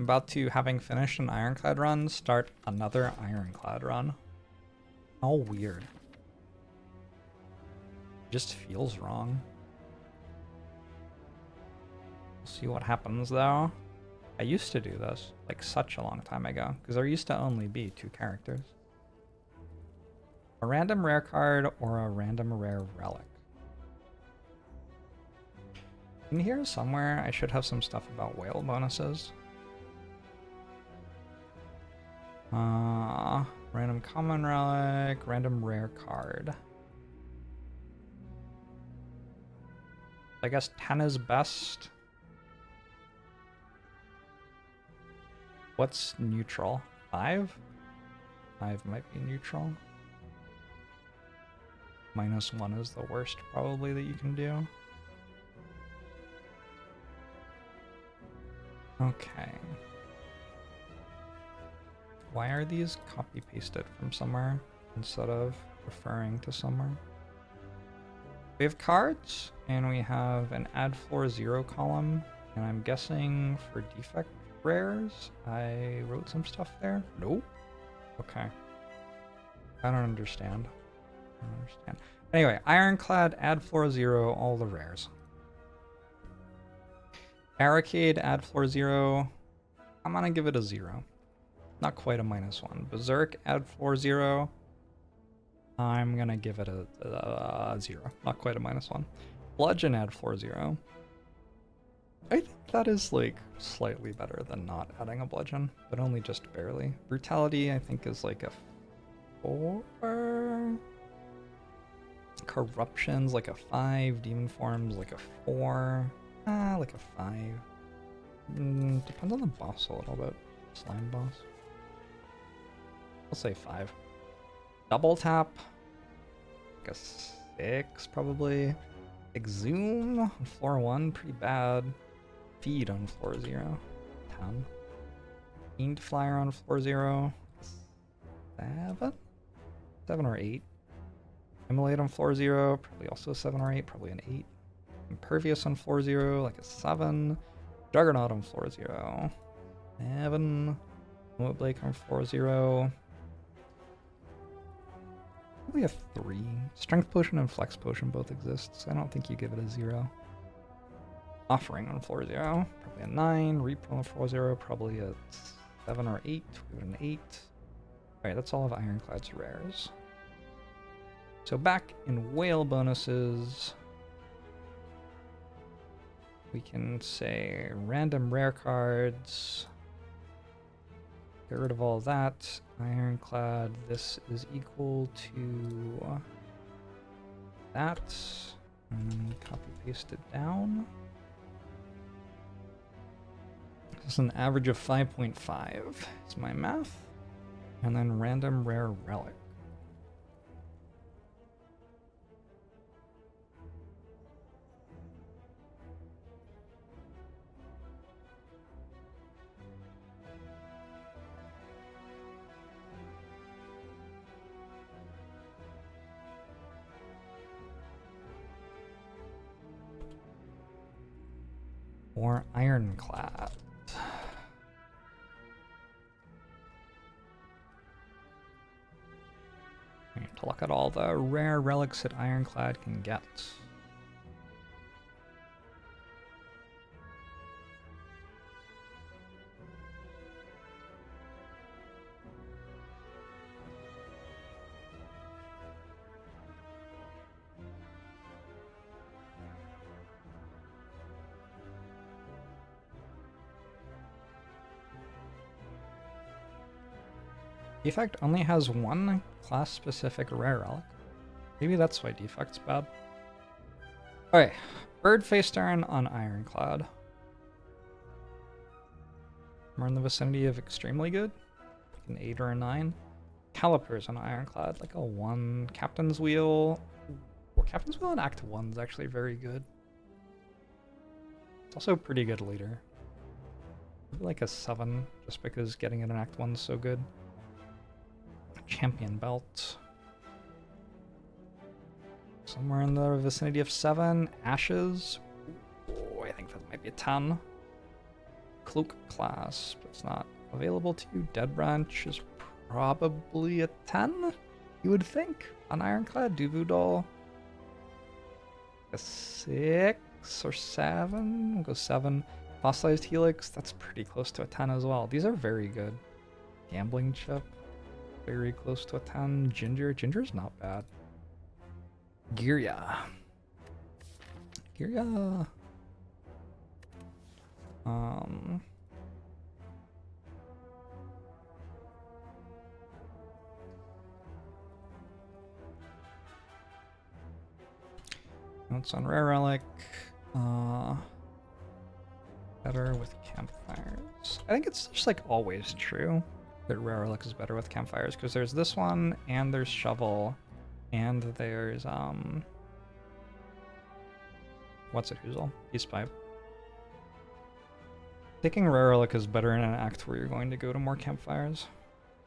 I'm about to, having finished an Ironclad run, start another Ironclad run. How weird. Just feels wrong. We'll see what happens though. I used to do this, like such a long time ago, because there used to only be 2 characters. A random rare card or a random rare relic. In here somewhere, I should have some stuff about whale bonuses. Random common relic, random rare card. I guess 10 is best. What's neutral? 5? 5 might be neutral. -1 is the worst probably that you can do. Okay. Why are these copy pasted from somewhere instead of referring to somewhere? We have cards and we have an add floor 0 column, and I'm guessing for defect rares I wrote some stuff there. Nope. Okay. I don't understand. Anyway, Ironclad, add floor 0, all the rares. Barricade, add floor 0. I'm gonna give it a 0. Not quite a -1. Berserk, add floor 0. I'm gonna give it a 0. Not quite a -1. Bludgeon, add floor 0. I think that is like slightly better than not adding a bludgeon, but only just barely. Brutality, I think, is like a 4. Corruption's like a 5. Demon Form's like a 4. Like a 5. Depends on the boss a little bit. Slime boss. I'll say 5. Double tap. Like a 6 probably. Exhume on floor 1, pretty bad. Feed on floor 0. 10. Fiend Flyer on floor 0. 7? 7 or 8. Immolate on floor 0, probably also 7 or 8, probably an 8. Impervious on floor 0, like a 7. Juggernaut on floor 0. 7. Moat Blake on floor 0. Probably a 3. Strength Potion and Flex Potion both exist, so I don't think you give it a 0. Offering on floor 0, probably a 9. Reaper on floor 0, probably a 7 or 8. We give it an 8. Alright, that's all of Ironclad's rares. So back in whale bonuses, we can say random rare cards. Get rid of all that. Ironclad, this is equal to that. And then copy paste it down. This is an average of 5.5 is my math. And then random rare relic. Or Ironclad. To look at all the rare relics that Ironclad can get. Defect only has 1 class-specific rare relic. Maybe that's why Defect's bad. Okay, Bird Face Turn on Ironclad. We're in the vicinity of extremely good, like an 8 or a 9. Calipers on Ironclad, like a 1. Captain's Wheel. Well, Captain's Wheel in Act 1 is actually very good. It's also a pretty good leader. Maybe like a 7, just because getting it in Act 1 is so good. Champion Belt. Somewhere in the vicinity of 7. Ashes. Oh, I think that might be a 10. Cloak class, but it's not available to you. Dead Branch is probably a 10, you would think. On Ironclad, Duvu Doll, a 6 or 7. We'll go 7. Fossilized Helix, that's pretty close to a 10 as well. These are very good. Gambling Chip, very close to a 10. Ginger's not bad. Girya. Notes on Rare Relic. Better with campfires. I think it's just like always true that Rare Relic is better with campfires, because there's this one, and there's Shovel, and there's what's it, Hoozle? Peace Pipe. Taking Rare Relic is better in an act where you're going to go to more campfires.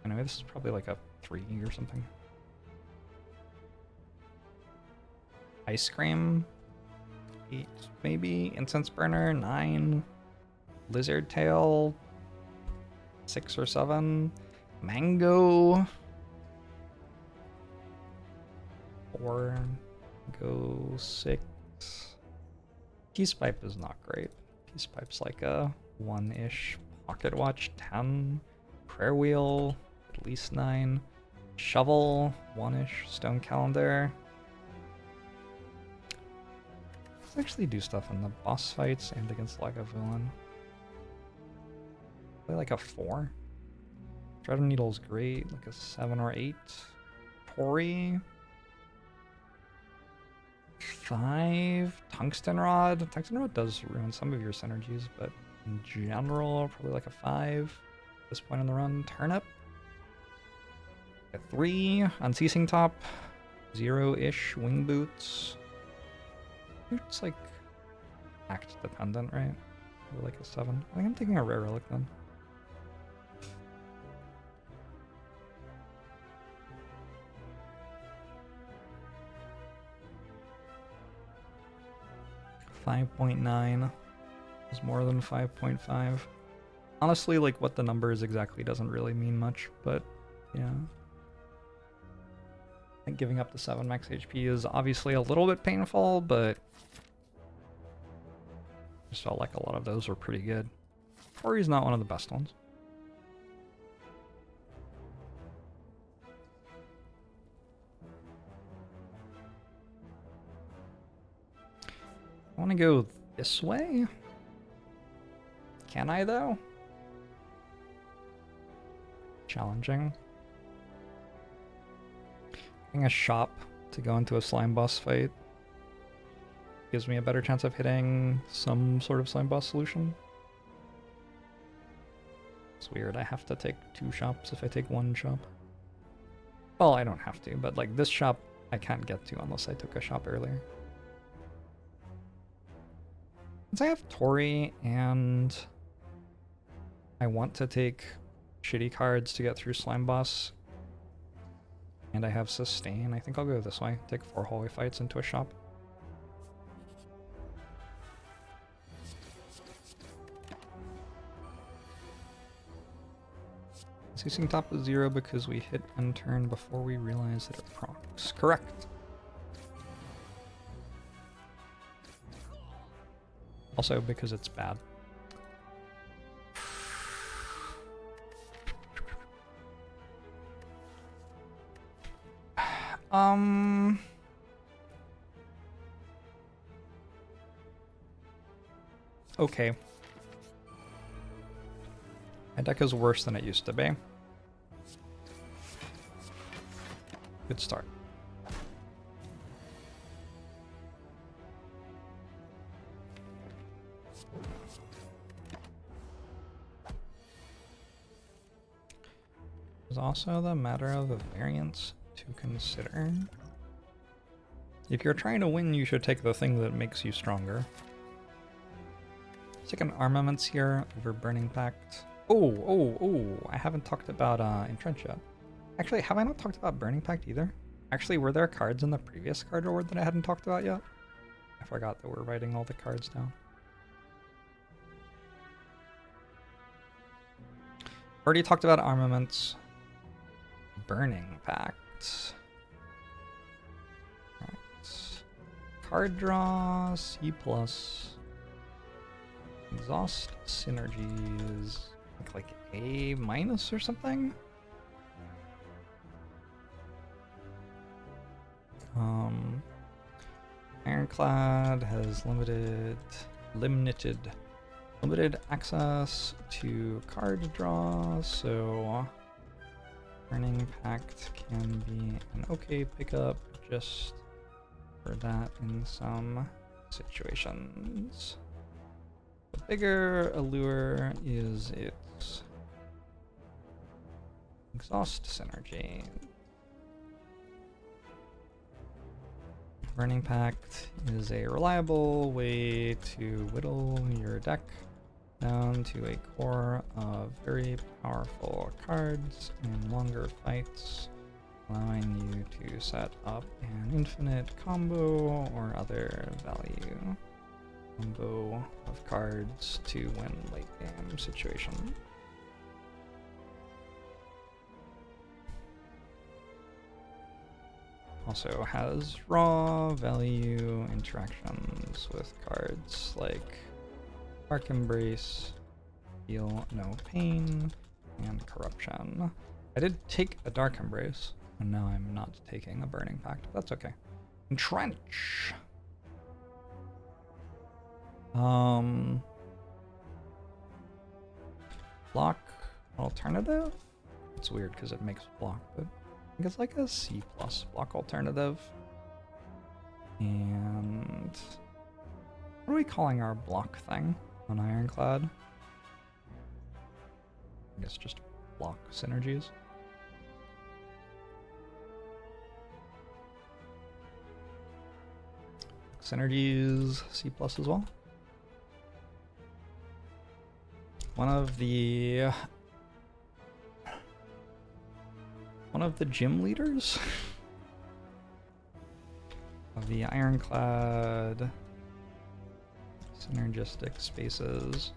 Anyway, this is probably like a 3 or something. Ice Cream, 8 maybe. Incense Burner, 9. Lizard Tail, 6 or 7. Mango, 4. Go 6. Peace Pipe is not great. Peace Pipe's like a 1-ish. Pocket Watch, 10. Prayer Wheel, at least 9. Shovel, 1-ish. Stone Calendar. Let's actually do stuff in the boss fights and against Lagavulin. Play like a 4. Dread Needle's great, like a 7 or 8. Tori, 5. Tungsten Rod. Tungsten Rod does ruin some of your synergies, but in general, probably like a 5 at this point in the run. Turnip, a 3. Unceasing Top, 0-ish. Wing Boots. It's like act dependent, right? Or like a 7. I think I'm taking a Rare Relic then. $5.9 is more than 5.5. Honestly, like what the number is exactly doesn't really mean much, but yeah. I think giving up the 7 max HP is obviously a little bit painful, but I just felt like a lot of those were pretty good. Tori's not one of the best ones. I want to go this way. Can I, though? Challenging. Getting a shop to go into a slime boss fight gives me a better chance of hitting some sort of slime boss solution. It's weird, I have to take 2 shops if I take 1 shop. Well, I don't have to, but like this shop I can't get to unless I took a shop earlier. Since I have Tori and I want to take shitty cards to get through slime boss, and I have sustain, I think I'll go this way. Take 4 hallway fights into a shop. Ceasing Top is 0 because we hit end turn before we realize that it procs. Correct. Also because it's bad. Okay. My deck is worse than it used to be. Good start. There's also the matter of a variance to consider. If you're trying to win, you should take the thing that makes you stronger. Let's take an Armaments here over Burning Pact. Oh, I haven't talked about Entrench yet. Actually, have I not talked about Burning Pact either? Actually, were there cards in the previous card reward that I hadn't talked about yet? I forgot that we're writing all the cards down. Already talked about armaments. Burning Pact. Right. Card draw, C+. Exhaust synergies. Like A- or something? Ironclad has limited access to card draw, so Burning Pact can be an okay pickup just for that in some situations. The bigger allure is its exhaust synergy. Burning Pact is a reliable way to whittle your deck down to a core of very powerful cards in longer fights, allowing you to set up an infinite combo or other value combo of cards to win late game situation. Also has raw value interactions with cards like Dark Embrace, Feel No Pain, and Corruption. I did take a Dark Embrace, and now I'm not taking a Burning Pact. That's okay. Entrench. Block alternative? It's weird because it makes block, but I think it's like a C+ block alternative. And what are we calling our block thing on Ironclad? I guess just block synergies. Synergies C+ as well. One of the gym leaders of the Ironclad synergistic spaces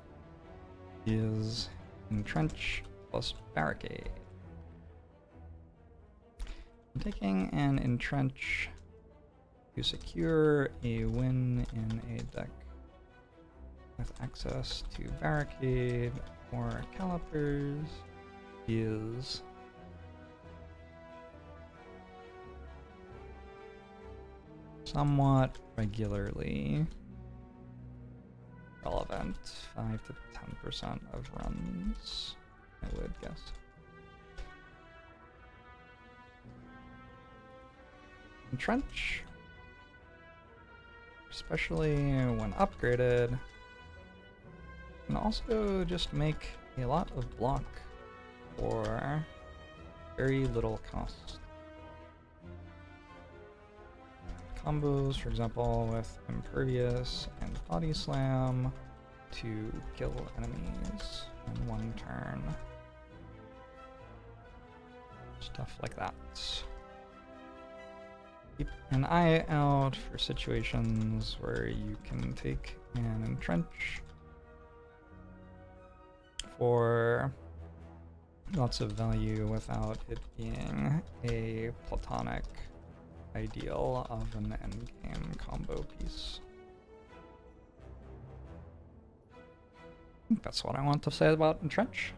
is Entrench plus Barricade. I'm taking an Entrench to secure a win in a deck with access to Barricade or Calipers is somewhat regularly relevant. 5 to 10% of runs, I would guess. Entrench, especially when upgraded, can also just make a lot of block for very little cost. Combos, for example, with Impervious and Body Slam to kill enemies in one turn. Stuff like that. Keep an eye out for situations where you can take an Entrench for lots of value without it being a platonic ideal of an endgame combo piece. I think that's what I want to say about Entrench.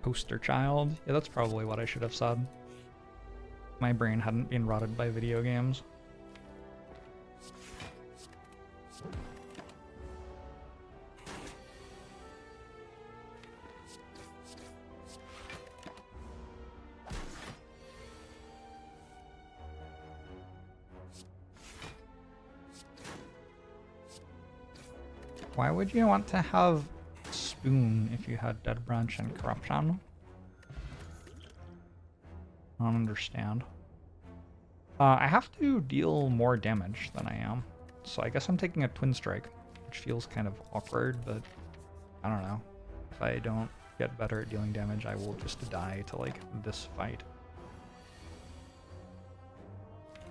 Poster child. Yeah, that's probably what I should have said. My brain hadn't been rotted by video games. Why would you want to have Spoon if you had Dead Branch and Corruption? I don't understand. I have to deal more damage than I am, so I guess I'm taking a Twin Strike, which feels kind of awkward, but I don't know. If I don't get better at dealing damage, I will just die to, like, this fight.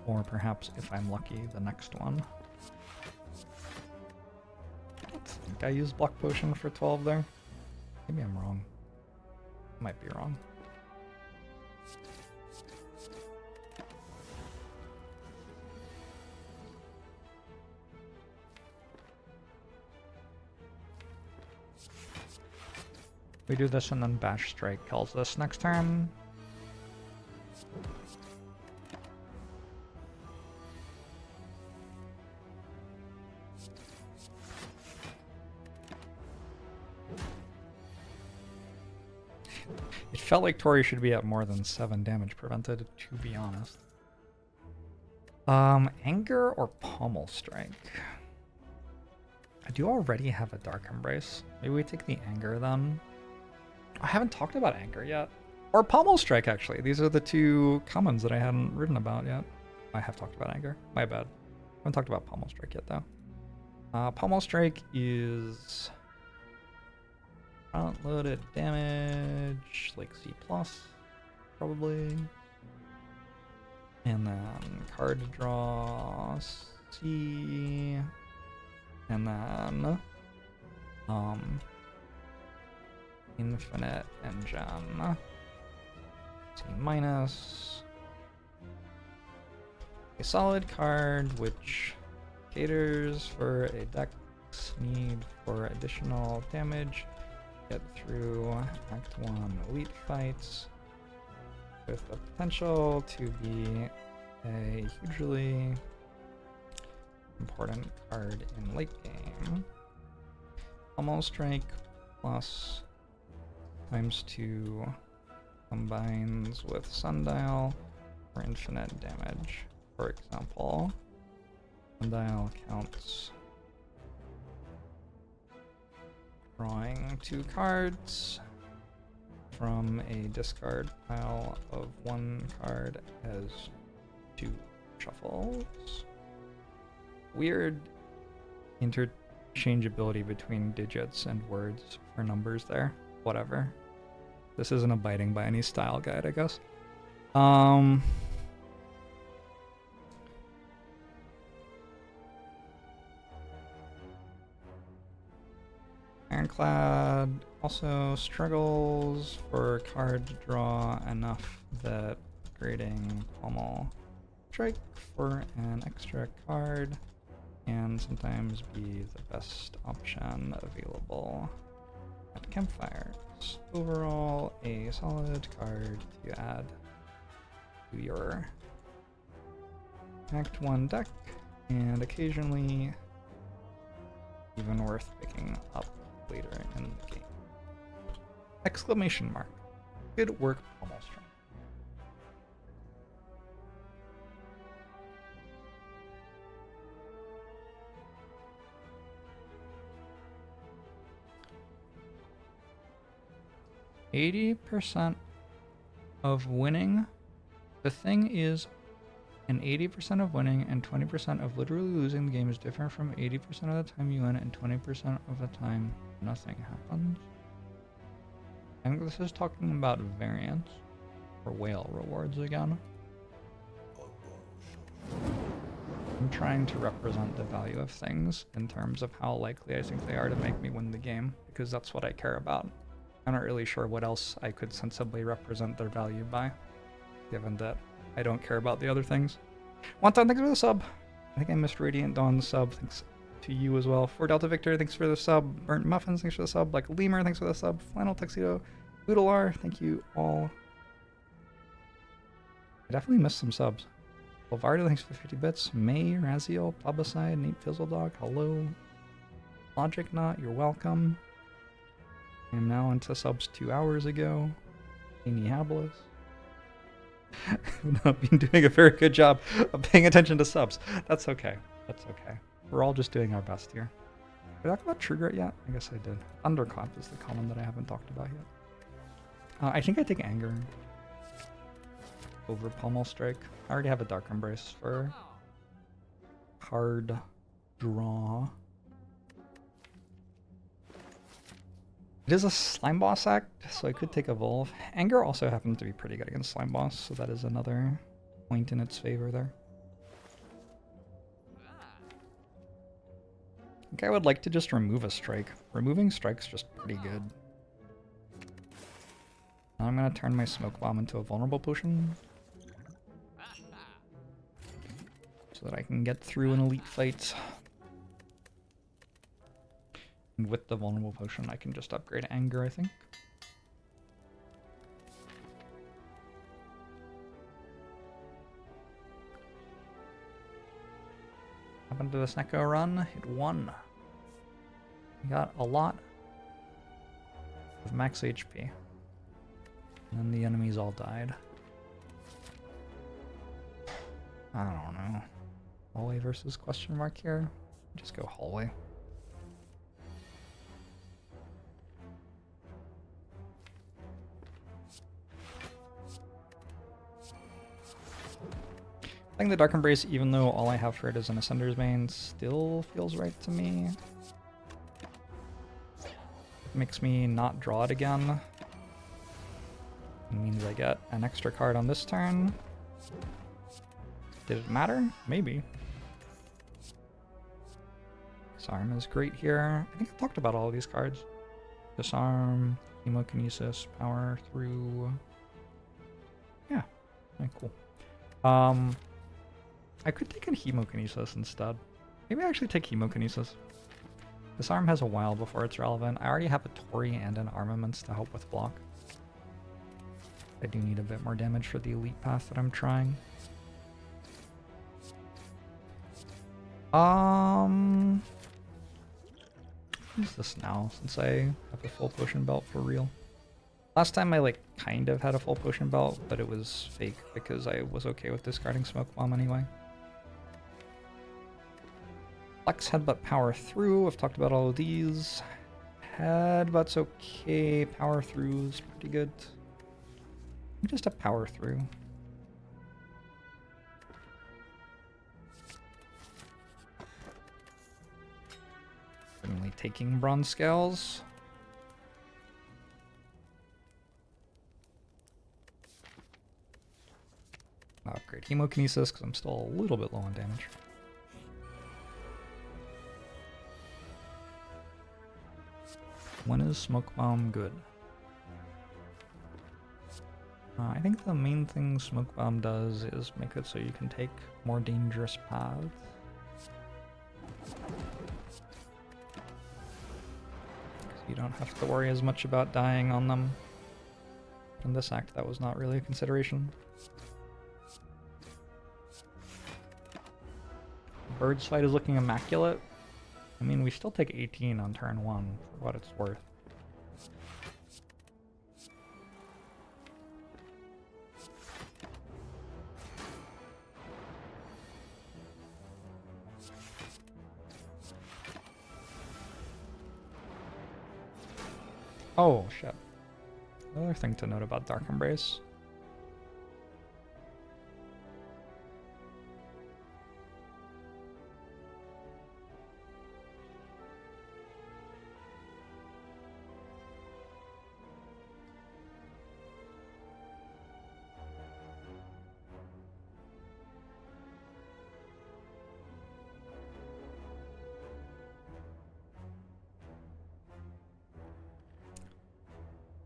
Or perhaps, if I'm lucky, the next one. I used Block Potion for 12 there. Maybe I'm wrong. Might be wrong. We do this and then Bash Strike kills this next turn. It felt like Tori should be at more than 7 damage prevented, to be honest. Anger or Pommel Strike? I do already have a Dark Embrace. Maybe we take the Anger then. I haven't talked about Anger yet. Or Pommel Strike, actually. These are the two commons that I hadn't written about yet. I have talked about Anger. My bad. I haven't talked about Pommel Strike yet, though. Pommel Strike is front-loaded damage, like C+, probably. And then card draw C. And then Infinite Engine C minus. A solid card which caters for a deck's need for additional damage. Get through Act 1 Elite Fights with the potential to be a hugely important card in late game. Pommel Strike plus ×2 combines with Sundial for infinite damage. For example, Sundial counts drawing 2 cards from a discard pile of 1 card as 2 shuffles. Weird interchangeability between digits and words for numbers there. Whatever. This isn't abiding by any style guide, I guess. Ironclad also struggles for card to draw enough that grading Pommel Strike for an extra card can sometimes be the best option available at campfires. Overall, a solid card to add to your Act 1 deck, and occasionally even worth picking up later in the game. Exclamation mark. Good work, Pommel Strike. %, of winning. The thing is, an 80% of winning and 20% of literally losing the game is different from 80% of the time you win and 20% of the time nothing happens. I think this is talking about variance or whale rewards again. I'm trying to represent the value of things in terms of how likely I think they are to make me win the game, because that's what I care about. I'm not really sure what else I could sensibly represent their value by, given that I don't care about the other things. Wonton, thanks for the sub. I think I missed Radiant Dawn's sub. Thanks to you as well. For Delta Victor, thanks for the sub. Burnt Muffins, thanks for the sub. Like Lemur, thanks for the sub. Flannel Tuxedo. Boodlear, thank you all. I definitely missed some subs. Bovardo, thanks for 50 bits. May, Raziel, Plebiscide, Nate Fizzledog, hello. Logic Knot, you're welcome. I am now into subs 2 hours ago. Amy Habilis. I've not been doing a very good job of paying attention to subs. That's okay. That's okay. We're all just doing our best here. Did I talk about True Grit yet? I guess I did. Thunderclap is the common that I haven't talked about yet. I think I take Anger over Pommel Strike. I already have a Dark Embrace for card draw. It is a Slime Boss act, so I could take Evolve. Anger also happens to be pretty good against Slime Boss, so that is another point in its favor there. think I would like to just remove a strike. Removing strike's just pretty good. Now I'm gonna turn my smoke bomb into a vulnerable potion. So that I can get through an elite fight. And with the vulnerable potion I can just upgrade anger, I think. Happened to this Neko run? It won. We got a lot of max HP. And then the enemies all died. I don't know. Hallway versus question mark here? Just go hallway. I think the Dark Embrace, even though all I have for it is an Ascender's Bane, still feels right to me. It makes me not draw it again. It means I get an extra card on this turn. Did it matter? Maybe. Disarm is great here. I think I talked about all of these cards. Disarm, Hemokinesis, Power Through. Yeah, okay, cool. I could take a Hemokinesis instead. Maybe I actually take Hemokinesis. Disarm has a while before it's relevant. I already have a Tori and an Armaments to help with block. I do need a bit more damage for the elite path that I'm trying. Use this now since I have a full potion belt for real. Last time I like kind of had a full potion belt, but it was fake because I was okay with discarding smoke bomb anyway. Flex Headbutt Power Through. I've talked about all of these. Headbutt's okay. Power Through is pretty good. Just a Power Through. Certainly taking Bronze Scales. I'll upgrade Hemokinesis because I'm still a little bit low on damage. When is Smoke Bomb good? I think the main thing Smoke Bomb does is make it so you can take more dangerous paths. You don't have to worry as much about dying on them. In this act, that was not really a consideration. Bird's fight is looking immaculate. I mean, we still take 18 on turn 1 for what it's worth. Oh, shit. Another thing to note about Dark Embrace.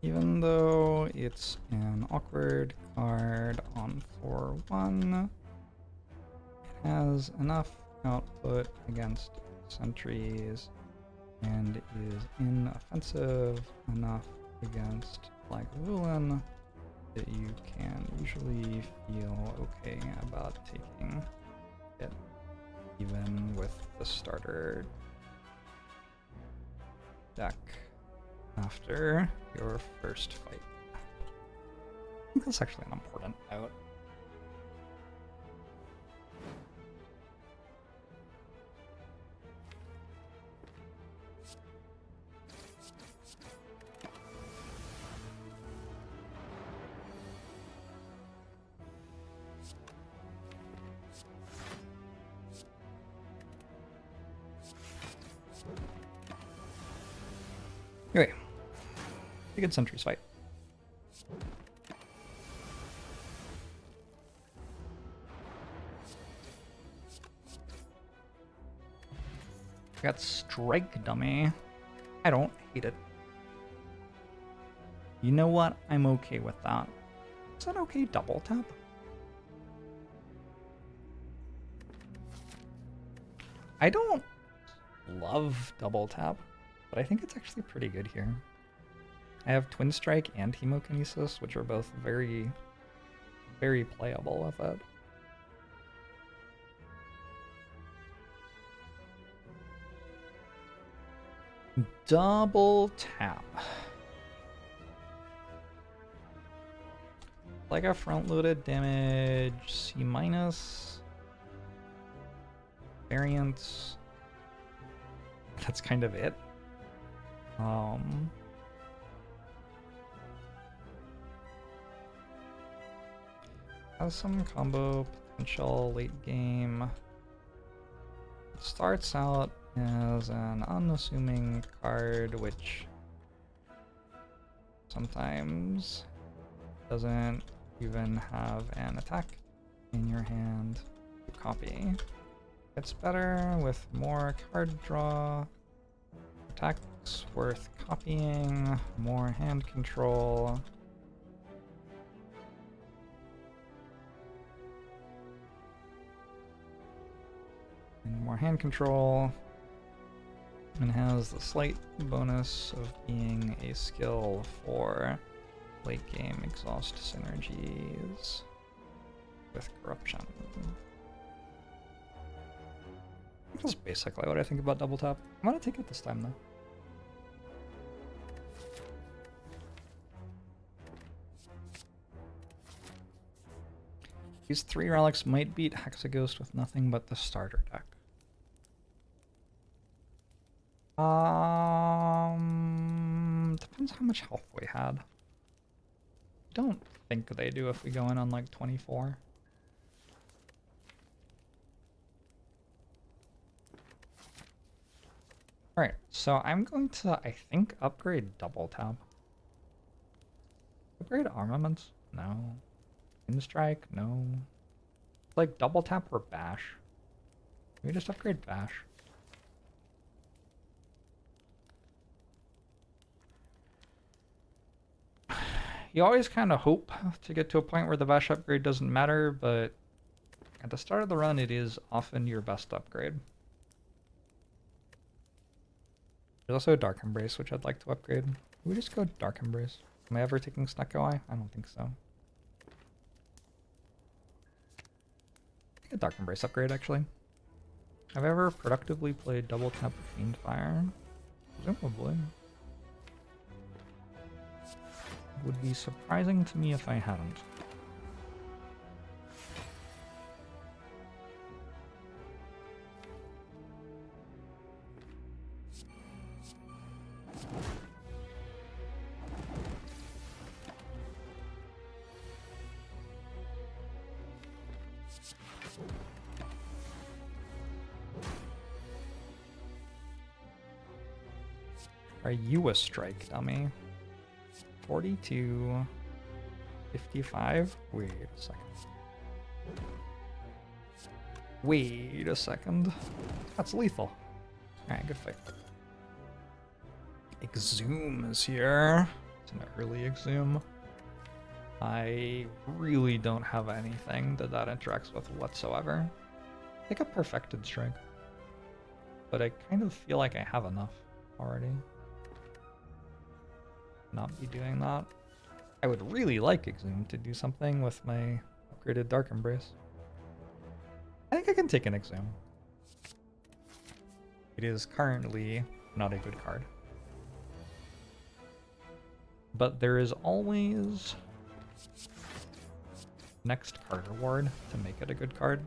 Even though it's an awkward card on 4/1, it has enough output against sentries and is inoffensive enough against Lagavulin that you can usually feel okay about taking it, even with the starter deck. After your first fight. I think that's actually an important note. Okay. A good sentries fight. got strike dummy. I don't hate it. You know what? I'm okay with that. Is that okay double tap? I don't love double tap, but I think it's actually pretty good here. I have Twin Strike and Hemokinesis, which are both very, very playable with it. Double tap. Like a front-loaded damage, C-. Variance. That's kind of it. Has some combo potential late game. It starts out as an unassuming card, which sometimes doesn't even have an attack in your hand to copy. It's better with more card draw, attacks worth copying, more hand control. And more hand control, and has the slight bonus of being a skill for late game exhaust synergies with corruption. That's basically what I think about double tap. I'm gonna take it this time though. These 3 relics might beat Hexaghost with nothing but the starter deck. Depends how much health we had. Don't think they do if we go in on like 24. Alright, so I'm going to, I think, upgrade double tap. Upgrade armaments? No. In strike? No. Like double tap or bash. Can we just upgrade bash? You always kind of hope to get to a point where the bash upgrade doesn't matter, but at the start of the run, it is often your best upgrade. There's also a Dark Embrace, which I'd like to upgrade. Can we just go Dark Embrace? Am I ever taking Snecko Eye? I don't think so. I think a Dark Embrace upgrade, actually. Have I ever productively played double tap Fiend Fire? Presumably. Would be surprising to me if I hadn't. Are you a strike dummy? 42, 55? Wait a second. Wait a second. That's lethal. Alright, good fight. Exhume is here. It's an early Exhume. I really don't have anything that interacts with whatsoever. I think a Perfected Strike. But I kind of feel like I have enough already. Not be doing that. I would really like Exhume to do something with my upgraded Dark Embrace. I think I can take an Exhume. It is currently not a good card. But there is always next card reward to make it a good card.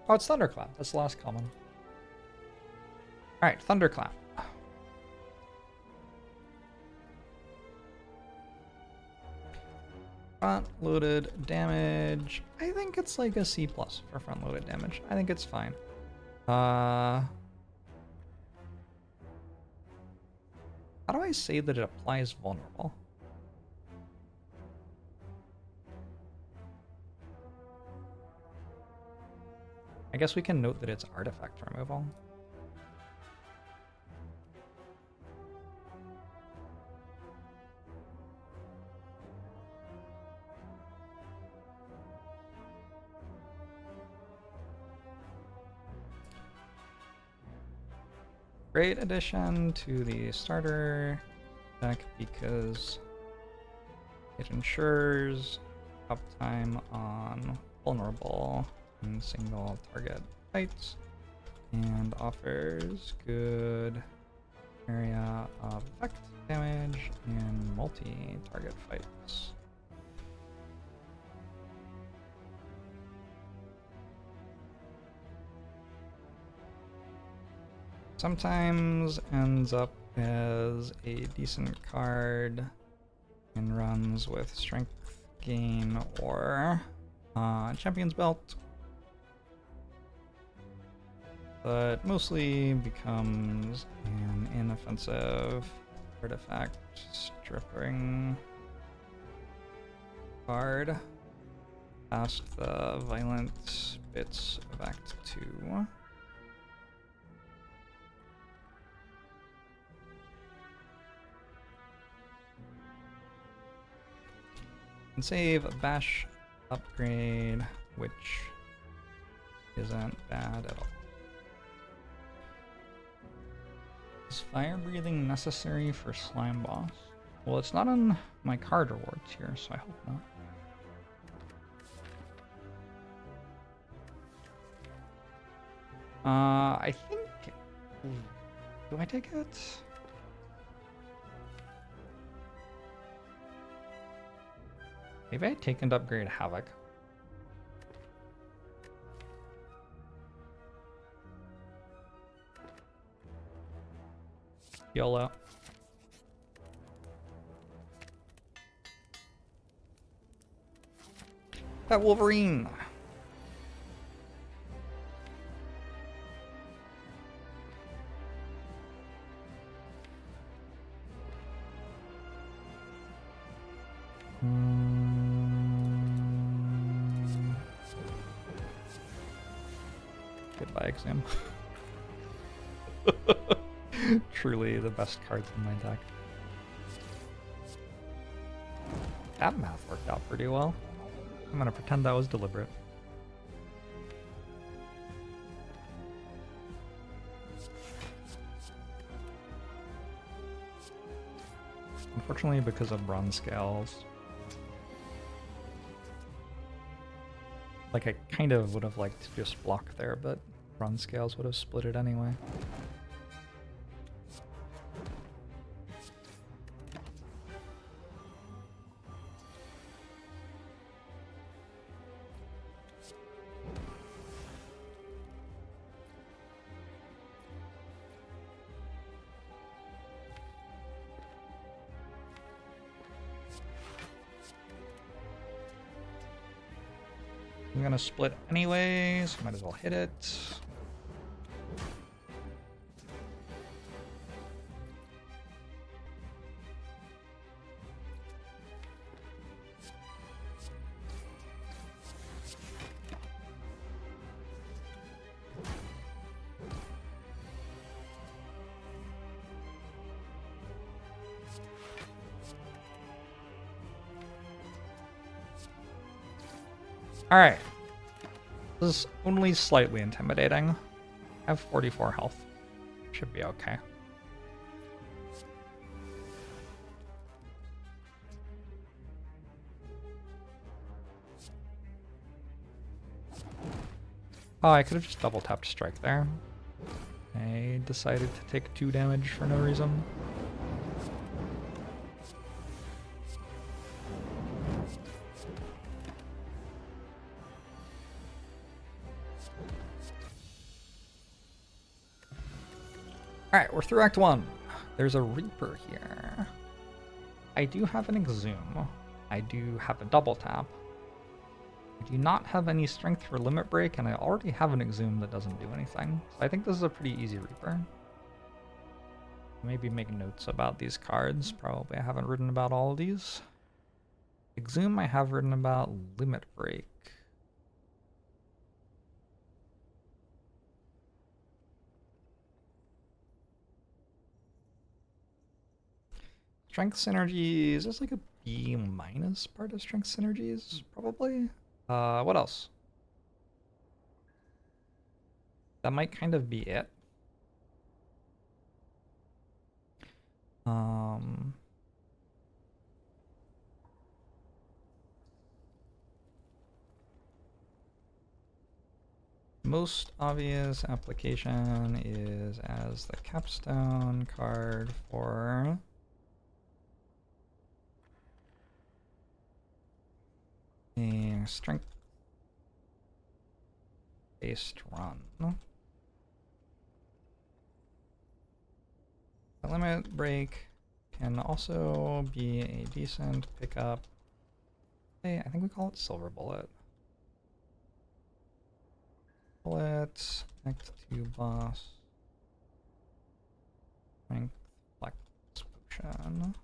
Oh, it's Thunderclap. That's the last common. Alright, Thunderclap. Front-loaded damage. I think it's like a C+ for front-loaded damage. I think it's fine. How do I say that it applies vulnerable? I guess we can note that it's artifact removal. Great addition to the starter deck because it ensures uptime on vulnerable and single target fights and offers good area of effect damage in multi-target fights. Sometimes ends up as a decent card and runs with strength gain or champion's belt, but mostly becomes an inoffensive artifact stripping card past the violent bits of Act 2. And save a bash upgrade, which isn't bad at all. Is fire breathing necessary for slime boss? Well, it's not on my card rewards here, so I hope not. I think... Do I take it? Maybe I take and upgrade Havoc. YOLO. That Wolverine! Goodbye, Exam. Truly the best cards in my deck. That math worked out pretty well. I'm gonna pretend that was deliberate. Unfortunately, because of run scales, like I kind of would have liked to just block there, but run scales would have split it anyway. I'm gonna split anyways, might as well hit it. Alright. This is only slightly intimidating. I have 44 health. Should be okay. Oh, I could have just double tapped strike there. I decided to take 2 damage for no reason. Alright, we're through Act 1. There's a Reaper here. I do have an Exhume. I do have a double tap. I do not have any strength for Limit Break, and I already have an Exhume that doesn't do anything. So I think this is a pretty easy Reaper. Maybe make notes about these cards. Probably I haven't written about all of these. Exhume I have written about. Limit Break. Strength synergies, there's like a B minus part of strength synergies, probably. What else? That might kind of be it. Most obvious application is as the capstone card for a strength-based run. The limit break can also be a decent pickup. Hey, I think we call it silver bullet. Bullet, Act 2 boss, strength flex potion.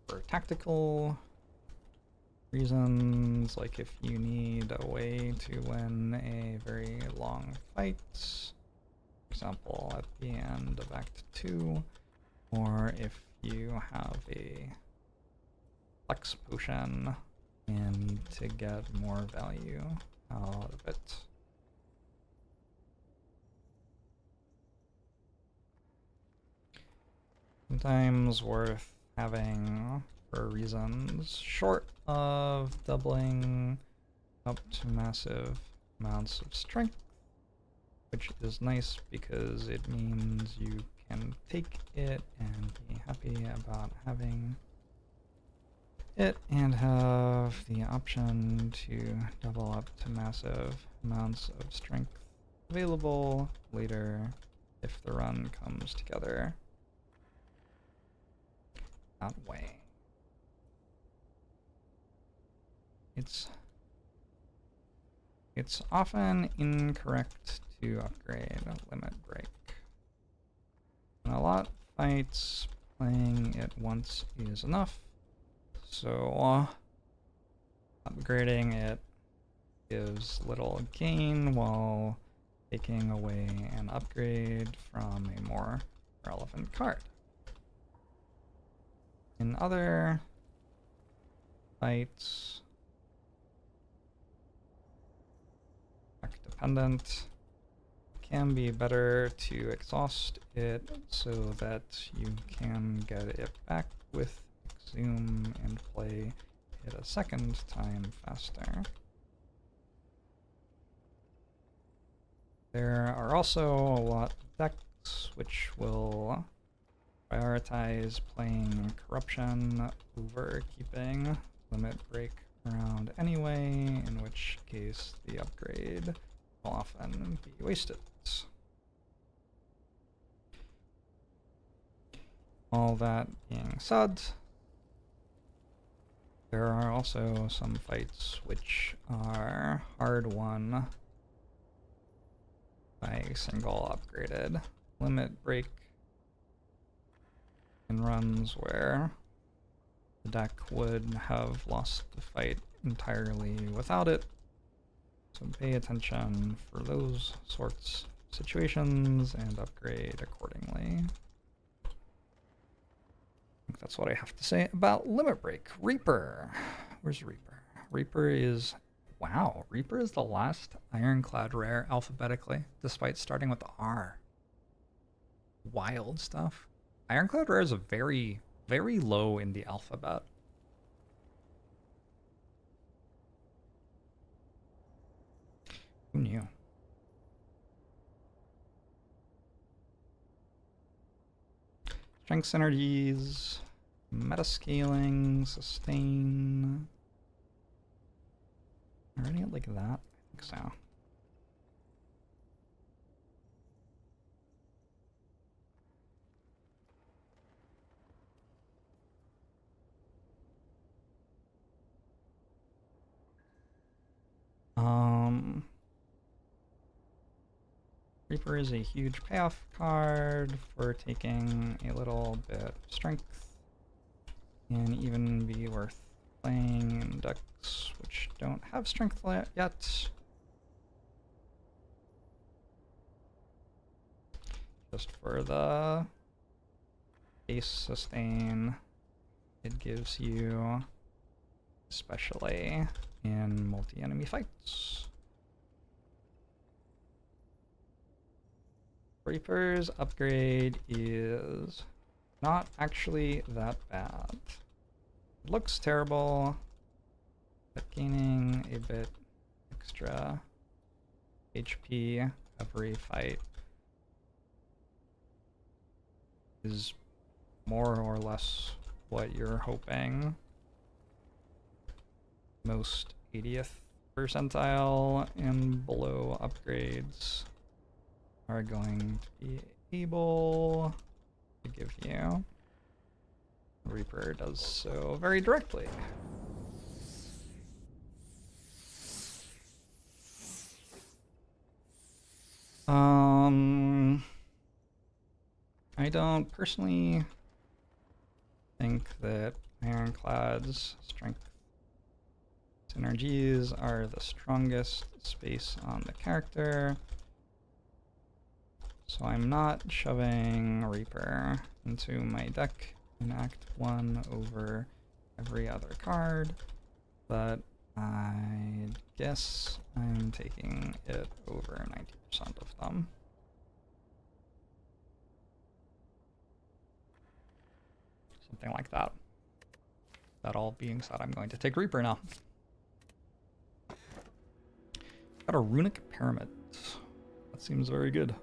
For tactical reasons, like if you need a way to win a very long fight, for example at the end of Act 2, or if you have a flex potion and need to get more value out of it. Sometimes worth having for reasons short of doubling up to massive amounts of strength, which is nice because it means you can take it and be happy about having it and have the option to double up to massive amounts of strength available later if the run comes together that way. It's often incorrect to upgrade limit break. In a lot of fights, playing it once is enough. So upgrading it gives little gain while taking away an upgrade from a more relevant card. In other fights, deck dependent, can be better to exhaust it so that you can get it back with Zoom and play it a second time faster. There are also a lot of decks which will prioritize playing corruption over keeping limit break around anyway, in which case the upgrade will often be wasted. All that being said, there are also some fights which are hard won by a single upgraded limit break in runs where the deck would have lost the fight entirely without it. So pay attention for those sorts of situations and upgrade accordingly. I think that's what I have to say about limit break. Reaper. Where's Reaper? Reaper is, wow, Reaper is the last Ironclad rare alphabetically, despite starting with R. Wild stuff. Ironclad rares are very, very low in the alphabet. Who knew? Strength synergies, meta scaling, sustain. Already like that? I think so. Reaper is a huge payoff card for taking a little bit of strength, and even be worth playing in decks which don't have strength yet. just for the base sustain. It gives you, especially in multi-enemy fights. Reaper's upgrade is not actually that bad. It looks terrible, but gaining a bit extra HP every fight is more or less what you're hoping. Most 80th percentile and below upgrades are going to be able to give you. Reaper does so very directly. I don't personally think that Ironclad's strength synergies are the strongest space on the character, so I'm not shoving Reaper into my deck in Act 1 over every other card, but I guess I'm taking it over 90% of them. Something like that. That all being said, I'm going to take Reaper now. Got a Runic Pyramid. That seems very good.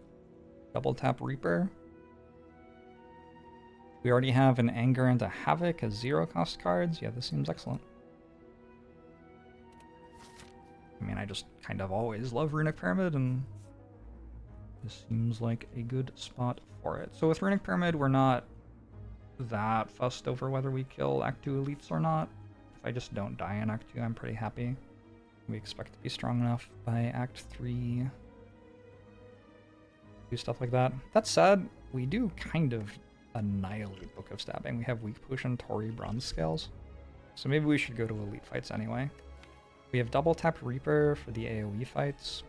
Double tap Reaper. We already have an Anger and a Havoc as 0-cost cards. Yeah, this seems excellent. I mean, I just kind of always love Runic Pyramid, and this seems like a good spot for it. So with Runic Pyramid, we're not that fussed over whether we kill Act 2 elites or not. If I just don't die in Act 2, I'm pretty happy. We expect to be strong enough by Act 3. Do stuff like that. That said, we do kind of annihilate Book of Stabbing. We have Weak Potion, Tori, Bronze Scales. So maybe we should go to elite fights anyway. We have double tapped Reaper for the AoE fights.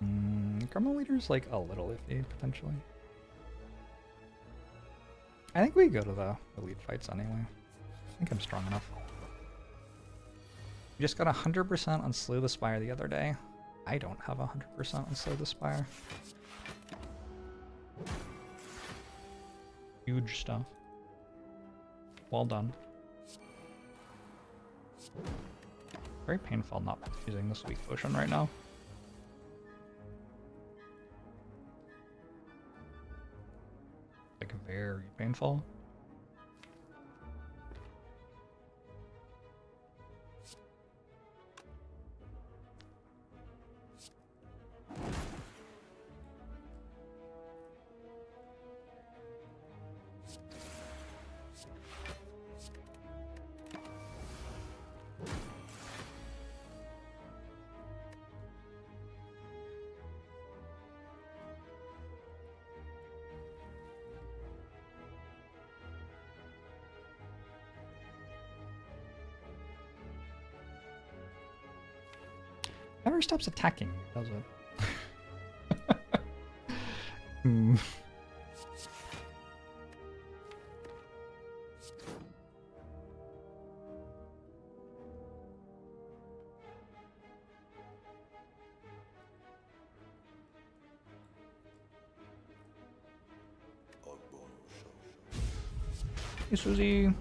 Gremlin Leader's like a little iffy, potentially. I think we go to the elite fights anyway. I think I'm strong enough. We just got 100% on Slay the Spire the other day. I don't have 100% on Slay the Spire. Huge stuff. Well done. Very painful not using this Weak Potion right now. Like, very painful. Never stops attacking, does it? Hey, Susie.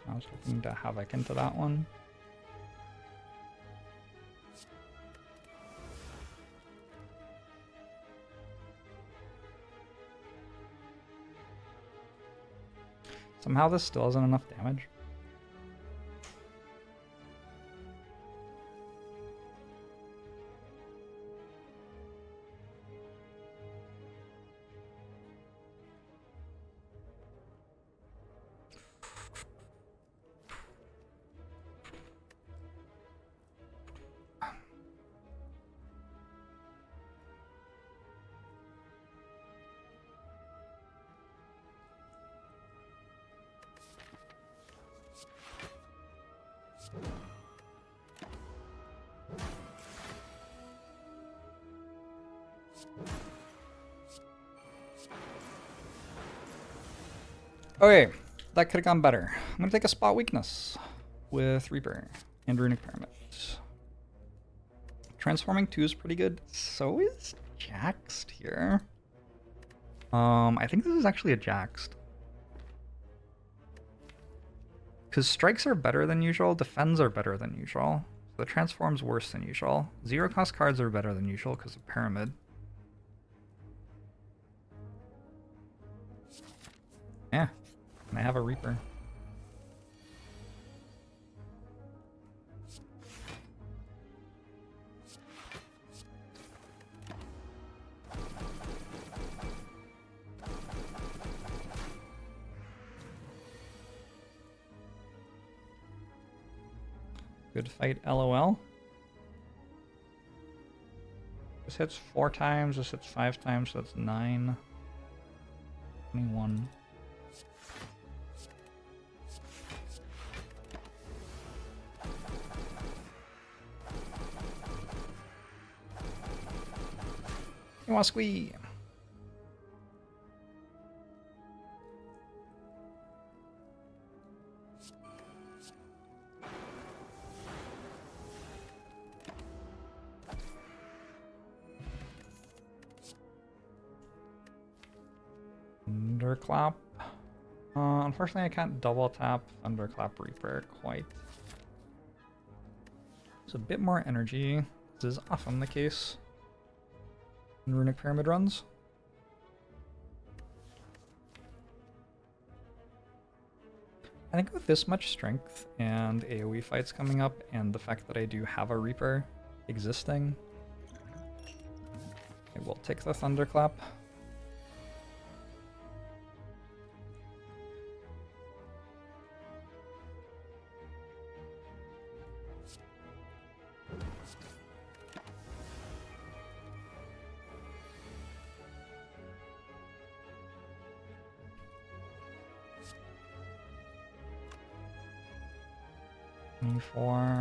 I was hoping to Havoc into that one. Somehow this still isn't enough damage. Okay, that could have gone better. I'm gonna take a spot weakness with Reaper and Runic Pyramid. Transforming 2 is pretty good. So is Jaxed here. I think this is actually a Jaxed. Because strikes are better than usual, defends are better than usual. So the transform's worse than usual. 0 cost cards are better than usual because of Pyramid. Yeah, and I have a Reaper. Good fight, LOL. This hits 4 times, this hits 5 times, so that's 9. 21. You want to squee? Thunderclap. Unfortunately, I can't double tap Thunderclap Reaper quite. It's a bit more energy. This is often the case in Runic Pyramid runs. I think with this much strength and AoE fights coming up, and the fact that I do have a Reaper existing, I will take the Thunderclap. For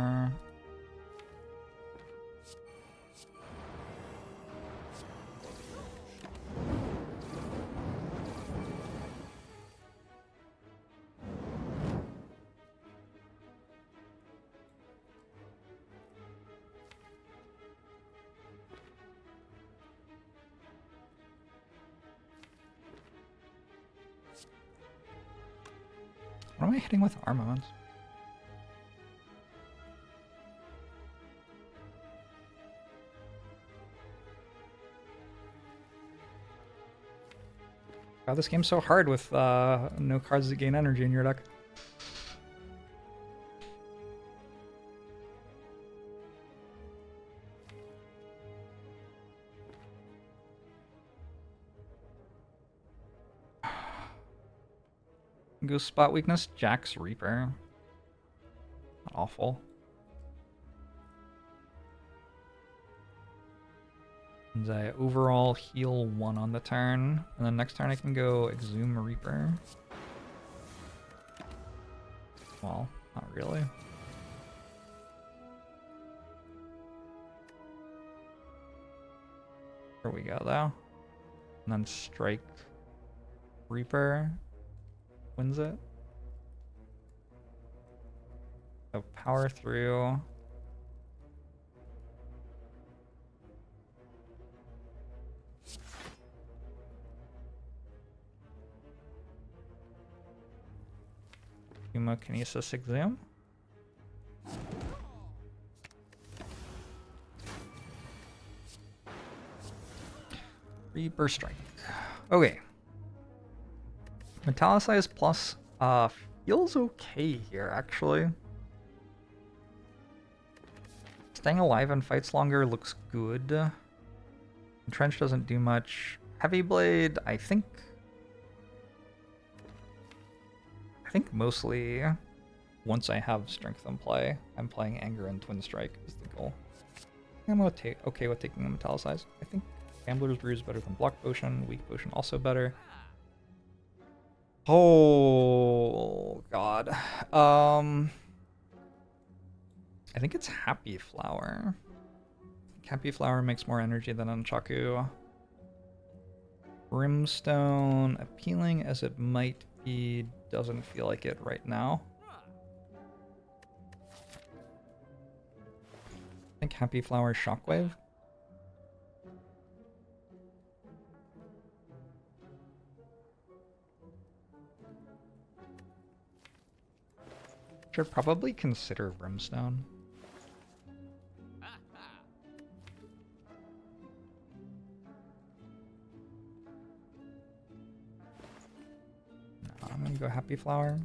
what am I hitting with armaments? God, this game's so hard with no cards that gain energy in your deck. Go spot weakness, Jax Reaper. Not awful. And I overall heal 1 on the turn, and then next turn I can go Exhume Reaper. Well, not really. Here we go though. And then Strike Reaper wins it. So power through. Hemokinesis Exhume. Reaper Strike. Okay. Metallicize plus feels okay here, actually. Staying alive and fights longer looks good. Entrench doesn't do much. Heavy Blade, I think mostly once I have Strength in play, I'm playing Anger and Twin Strike is the goal. I'm okay with taking the Metallicize. I think Gambler's Brew is better than Block Potion, Weak Potion also better. Oh god. I think it's Happy Flower. Happy Flower makes more energy than Nunchaku. Brimstone, appealing as it might be, doesn't feel like it right now. I think Happy Flower Shockwave. Should probably consider Brimstone. No, I'm gonna go Happy Flower.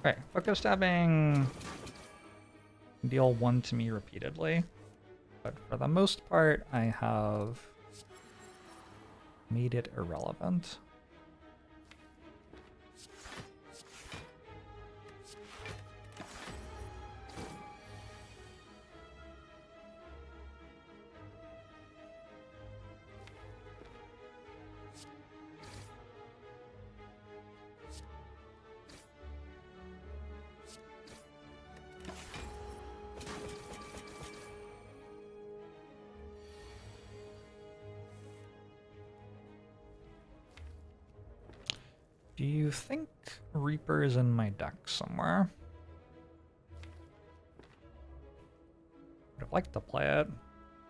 Okay, focus stabbing. Deal 1 to me repeatedly. But for the most part, I have made it irrelevant. Do you think Reaper is in my deck somewhere? Would have liked to play it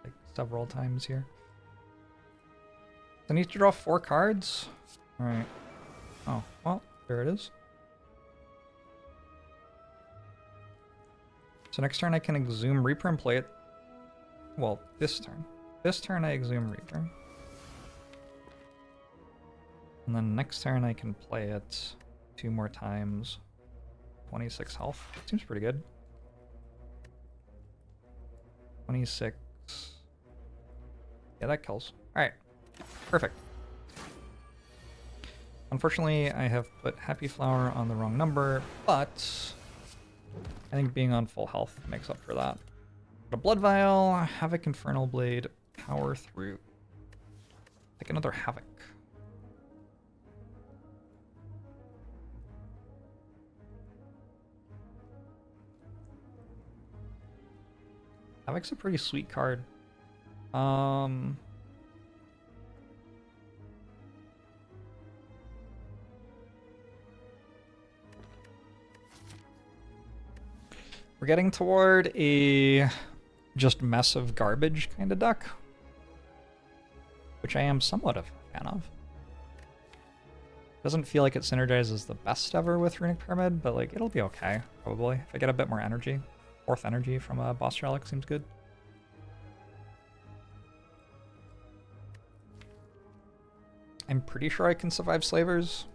like several times here. I need to draw 4 cards? Alright. Oh, well, there it is. So next turn I can Exhume Reaper and play it. Well, this turn. This turn I Exhume Reaper. And then next turn I can play it 2 more times. 26 health. Seems pretty good. 26. Yeah, that kills. Alright. Perfect. Unfortunately, I have put Happy Flower on the wrong number, but I think being on full health makes up for that. But a Blood Vial, Havoc Infernal Blade, power through. Take another Havoc. Havoc's a pretty sweet card. We're getting toward a just mess of garbage kind of deck, which I am somewhat of a fan of. Doesn't feel like it synergizes the best ever with Runic Pyramid, but like it'll be okay, probably. If I get a bit more energy. 4th energy from a Boss Relic seems good. I'm pretty sure I can survive Slavers.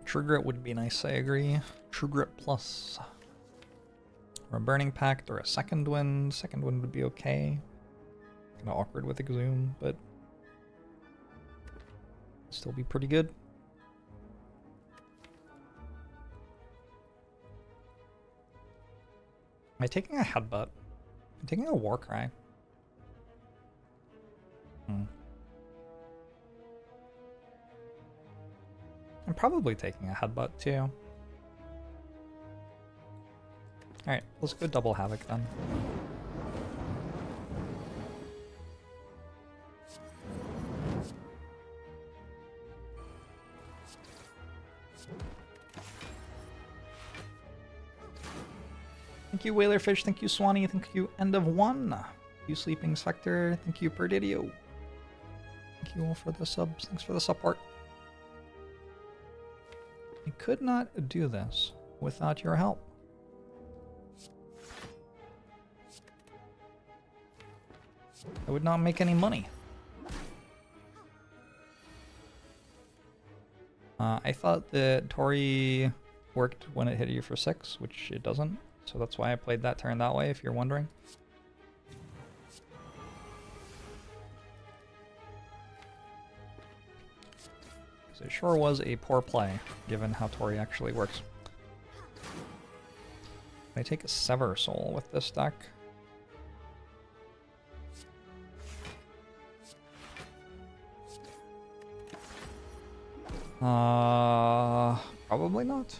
True Grit would be nice, I agree. True Grit plus. Or a Burning Pact or a Second Wind. Second Wind would be okay. Kind of awkward with Exhume, but still be pretty good. Am I taking a Headbutt? I'm taking a Warcry. I'm probably taking a Headbutt too. Alright, let's go double Havoc then. Thank you, Whalerfish. Thank you, Swanee. Thank you, End of One. Thank you, Sleeping Spectre. Thank you, Perdidio. Thank you all for the subs. Thanks for the support. I could not do this without your help. I would not make any money. I thought that Tori worked when it hit you for 6, which it doesn't. So that's why I played that turn that way, if you're wondering. So it sure was a poor play, given how Tori actually works. I take a Sever Soul with this deck. Probably not.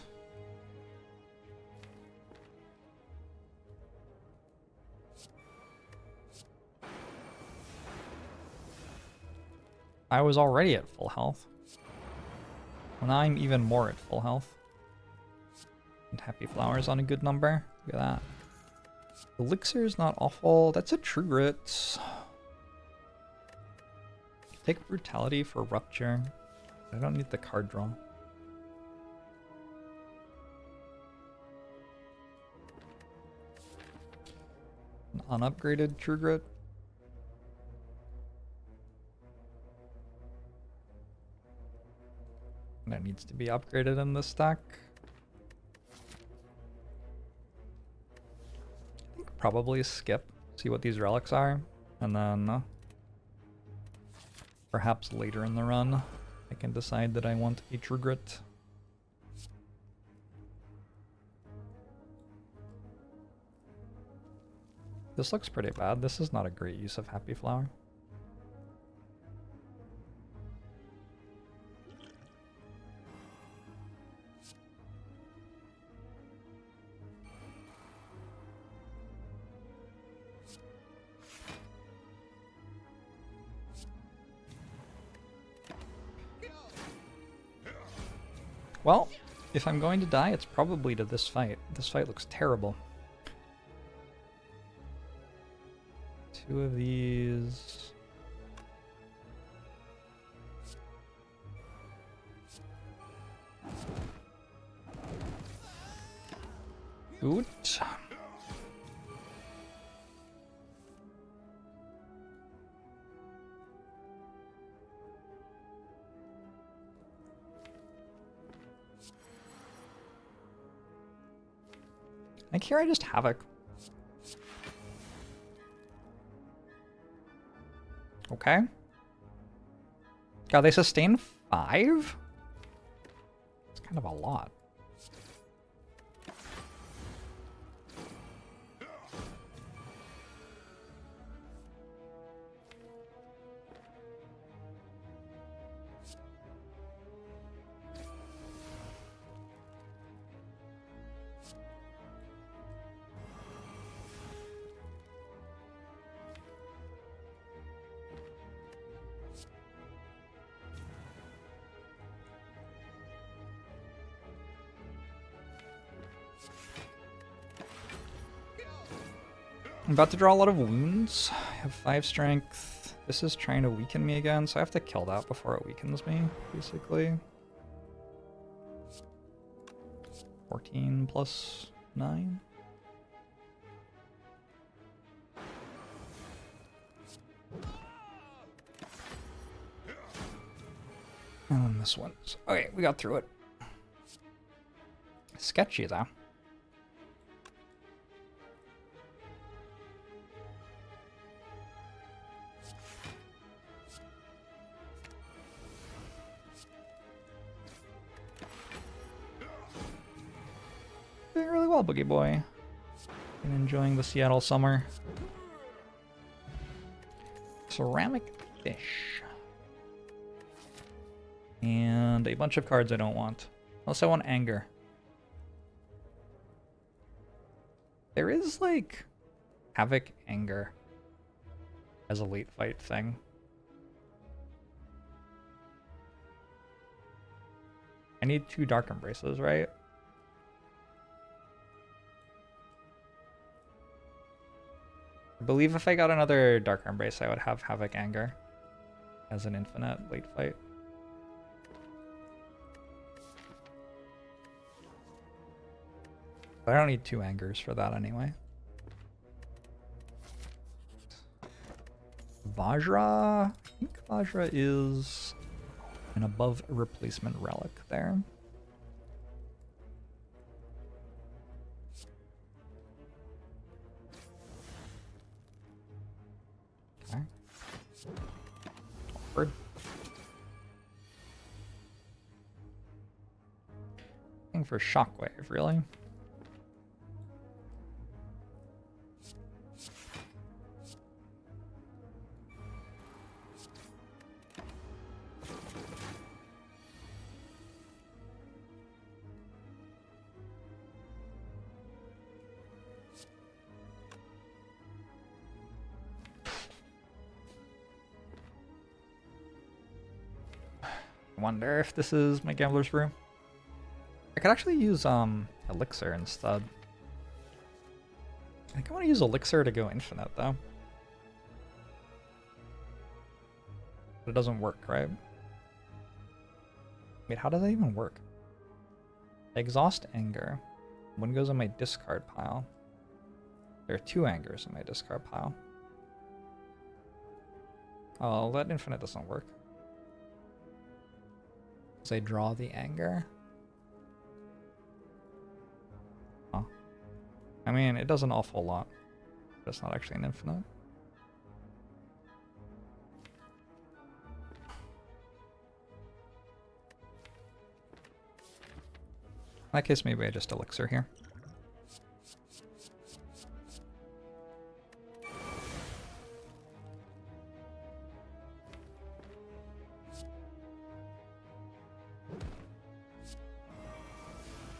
I was already at full health. Well, now I'm even more at full health. And Happy Flowers on a good number. Look at that. Elixir's not awful. That's a True Grit. Take Brutality for Rupture. I don't need the card draw. An unupgraded True Grit. That needs to be upgraded in this stack. I think probably skip, see what these relics are, and then perhaps later in the run I can decide that I want a True Grit. This looks pretty bad. This is not a great use of Happy Flower. Well, if I'm going to die, it's probably to this fight. This fight looks terrible. 2 of these. Good. I think here I just Havoc. Okay. God, they sustain 5? It's kind of a lot. I'm about to draw a lot of wounds. I have 5 strength. This is trying to weaken me again, so I have to kill that before it weakens me, basically. 14 plus 9. And then this one's... Okay, we got through it. Sketchy, though. Doing really well, Boogie Boy. Been enjoying the Seattle summer. Ceramic Fish. And a bunch of cards I don't want. Unless I want Anger. There is, like, Havoc Anger as a late fight thing. I need 2 Dark Embraces, right? I believe if I got another Dark Embrace, I would have Havoc Anger as an infinite late fight. But I don't need 2 Angers for that anyway. Vajra? I think Vajra is An above replacement relic there. Okay. Awkward. Looking for shockwave, really? I wonder if this is my Gambler's Brew. I could actually use Elixir instead. I think I want to use Elixir to go infinite though. But it doesn't work, right? Wait, how does that even work? Exhaust Anger. One goes on my discard pile. There are 2 Angers in my discard pile. Oh, that infinite doesn't work. So I draw the Anger. Oh. I mean, it does an awful lot. But it's not actually an infinite. In that case, maybe I just Elixir here.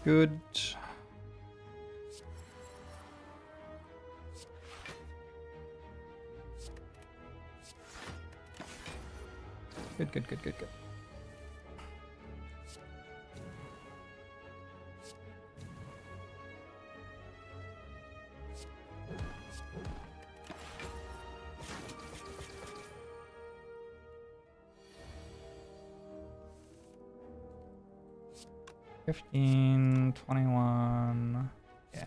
Good. Good, good, good, good, good. $15, $21, yeah.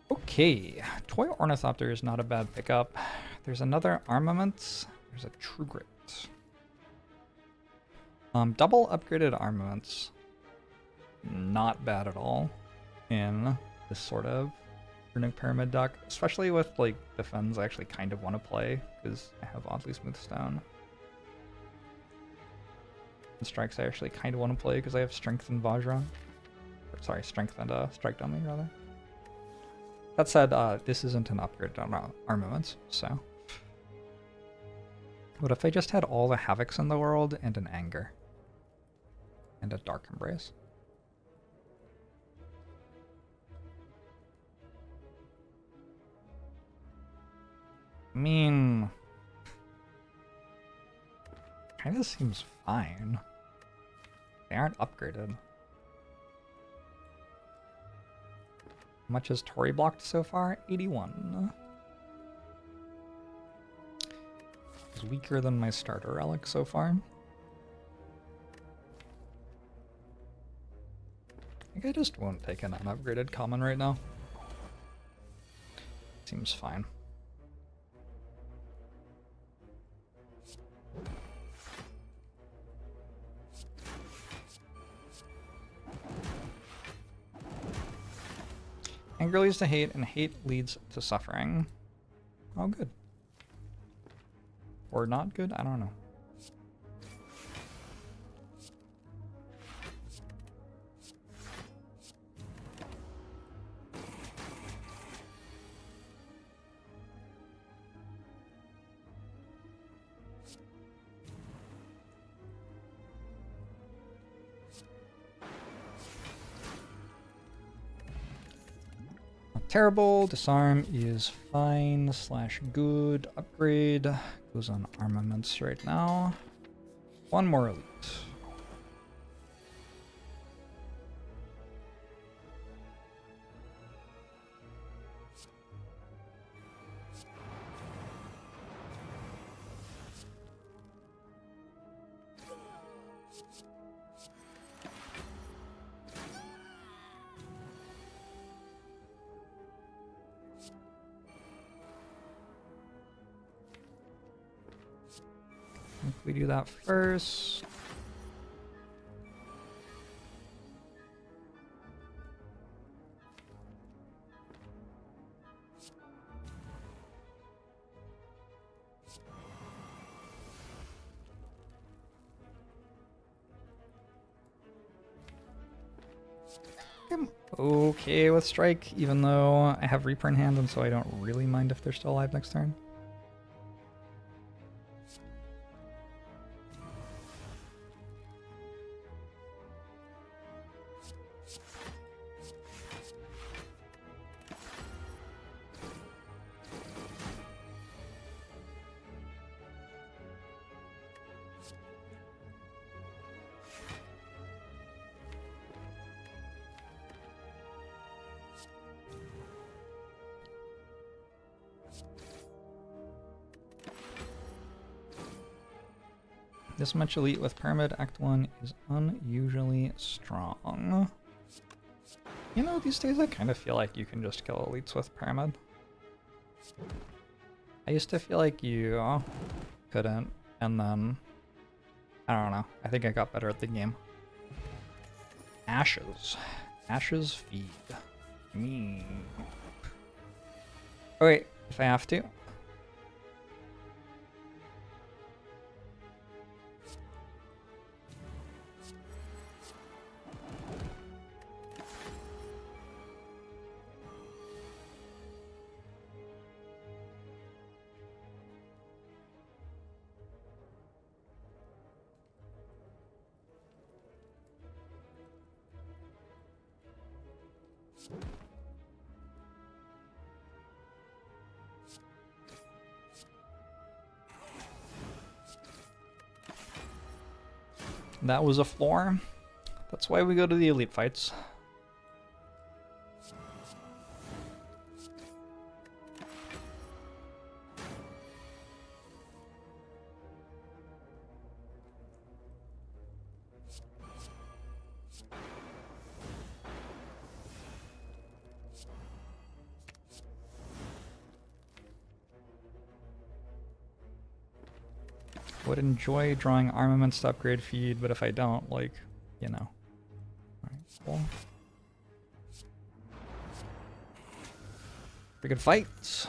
Okay, Toy Ornithopter is not a bad pickup. There's another armament. There's a True Grit. Double upgraded armaments. Not bad at all in this sort of Runic Pyramid deck, especially with like defense I actually kind of want to play because I have Oddly Smooth Stone. And strikes I actually kind of want to play because I have Strength and Vajra. Or, sorry, Strength and Strike Dummy, rather. That said, this isn't an upgrade on armaments, so... What if I just had all the Havocs in the world and an Anger? And a Dark Embrace? I mean... Kinda seems fine. They aren't upgraded. How much has Tori blocked so far? 81. It's weaker than my starter relic so far. I think I just won't take an unupgraded common right now. Seems fine. Anger leads to hate, and hate leads to suffering. Oh, good. Or not good? I don't know. Terrible, disarm is fine / good, upgrade goes on armaments right now. One more elite. We do that first. I'm okay with strike, even though I have Reaper in hand, and so I don't really mind if they're still alive next turn. This much elite with Pyramid Act 1 is unusually strong. You know, these days I kind of feel like you can just kill elites with Pyramid. I used to feel like you couldn't, and then, I don't know, I think I got better at the game. Ashes. Ashes feed. Me. Oh wait, if I have to. That was a floor. That's why we go to the elite fights. Would enjoy drawing armaments to upgrade feed, but if I don't, like, you know. Alright, cool. Pretty good fights.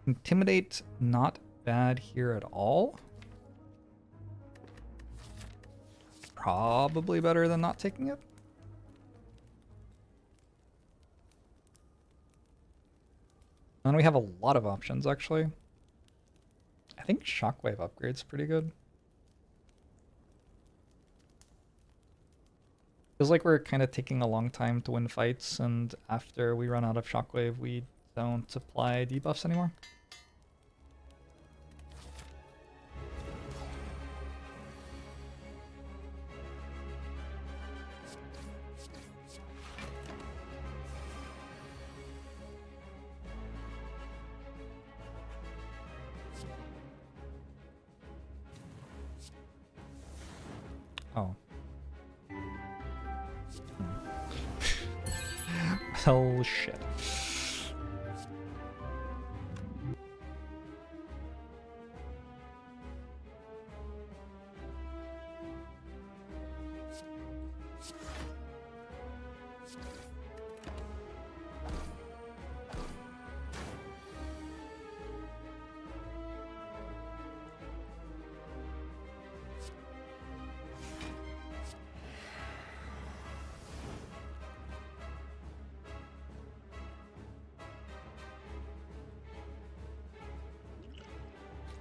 Intimidate, not bad here at all. Probably better than not taking it. And we have a lot of options, actually. I think Shockwave upgrade's pretty good. Feels like we're kind of taking a long time to win fights, and after we run out of Shockwave, we don't apply debuffs anymore. Oh. Oh shit.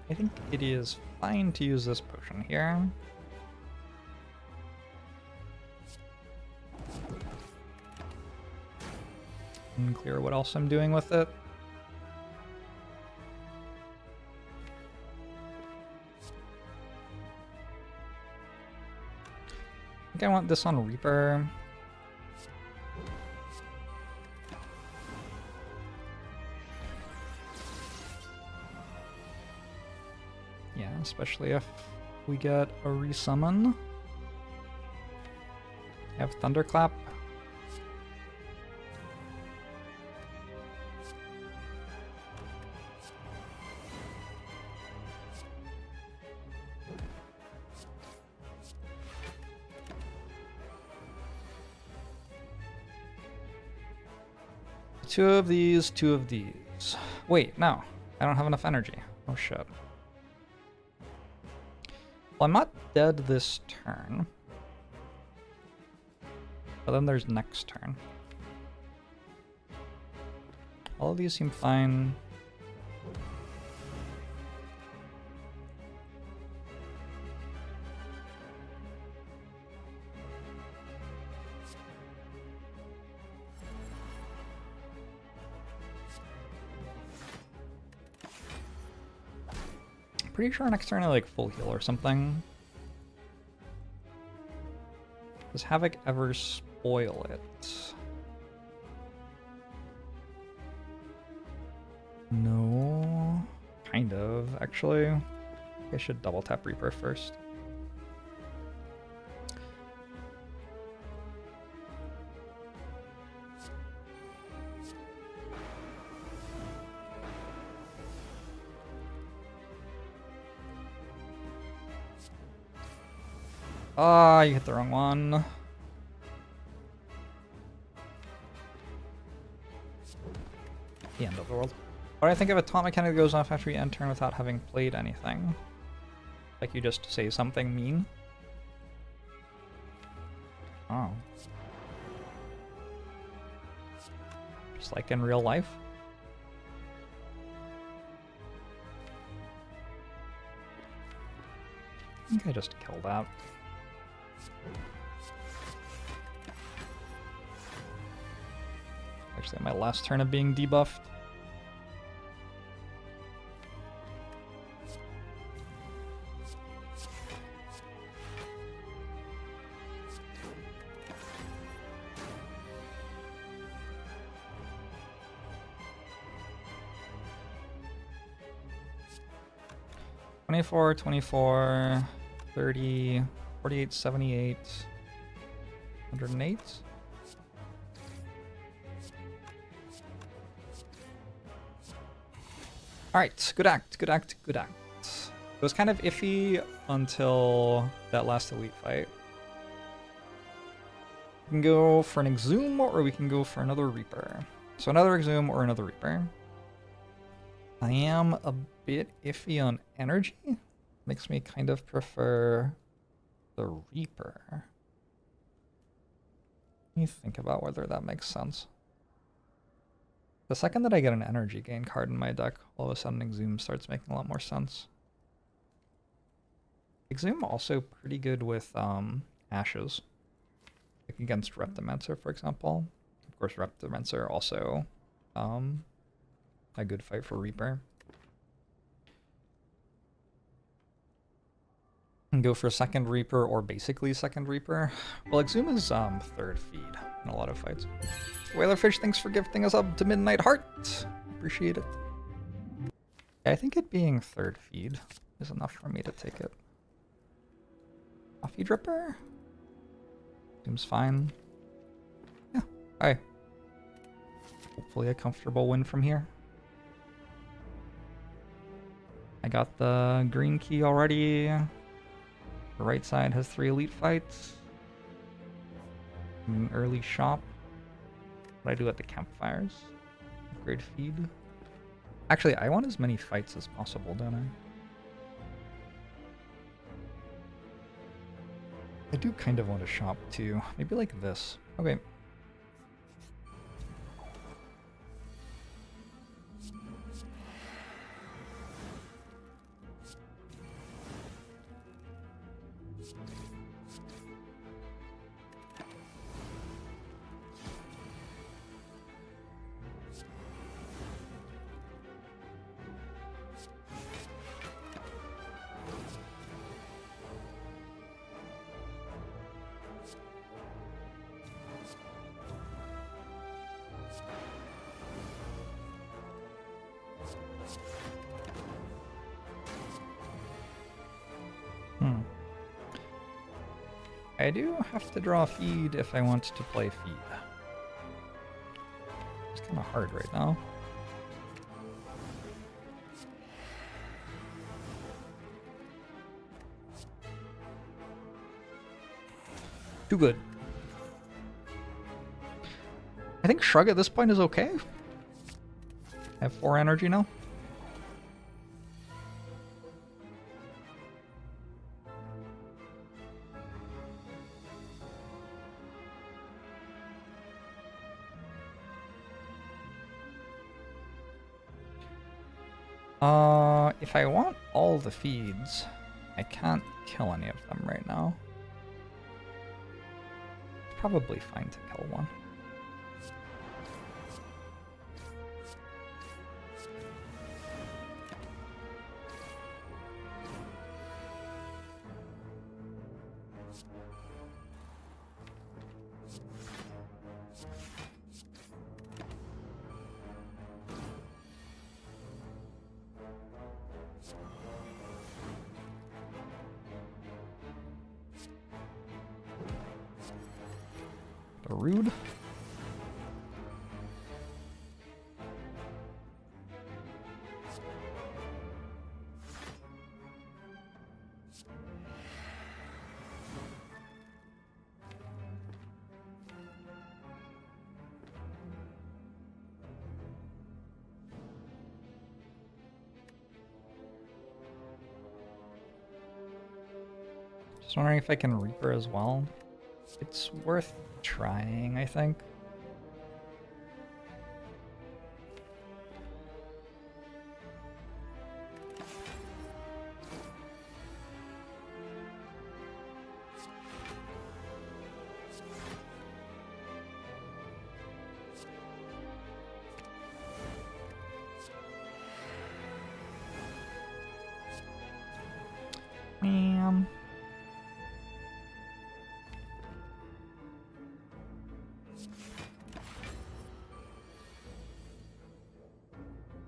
I think it is fine to use this potion here. Unclear what else I'm doing with it. I think I want this on Reaper. Yeah, especially if we get a resummon. I have Thunderclap. two of these, two of these. Wait, no. I don't have enough energy. Oh shit. Well, I'm not dead this turn. But then there's next turn. All of these seem fine. Pretty sure next turn I like full heal or something. Does Havoc ever spoil it? No. Kind of, actually. I should double tap Reaper first. Ah, you hit the wrong one. The end of the world. What do I think of a taunt mechanic that goes off after you end turn without having played anything? Like you just say something mean? Oh. Just like in real life? I think I just killed that. Actually, my last turn of being debuffed. $24, $24, $30, $48, $78, $108. Alright, good act, good act, good act. It was kind of iffy until that last elite fight. We can go for an Exhume or we can go for another Reaper. So another Exhume or another Reaper. I am a bit iffy on energy. Makes me kind of prefer the Reaper. Let me think about whether that makes sense. The second that I get an energy gain card in my deck, all of a sudden Exhume starts making a lot more sense. Exhume also pretty good with Ashes. Like against Reptimancer, for example. Of course, Reptimancer also a good fight for Reaper. And go for second Reaper or basically second Reaper. Well, Exhume is third feed in a lot of fights. Whalerfish, thanks for gifting us up to Midnight Heart. Appreciate it. Yeah, I think it being third feed is enough for me to take it. Coffee Dripper? Seems fine. Yeah, hi. Hopefully a comfortable win from here. I got the green key already. The right side has 3 elite fights. An early shop. What I do at the campfires. Upgrade feed. Actually, I want as many fights as possible, don't I? I do kind of want to shop too. Maybe like this. Okay. I do have to draw a feed if I want to play feed. It's kind of hard right now. Too good. I think Shrug at this point is okay. I have 4 energy now. If I want all the feeds, I can't kill any of them right now. It's probably fine to kill one. Rude. Just wondering if I can Reaper as well. It's worth trying, I think.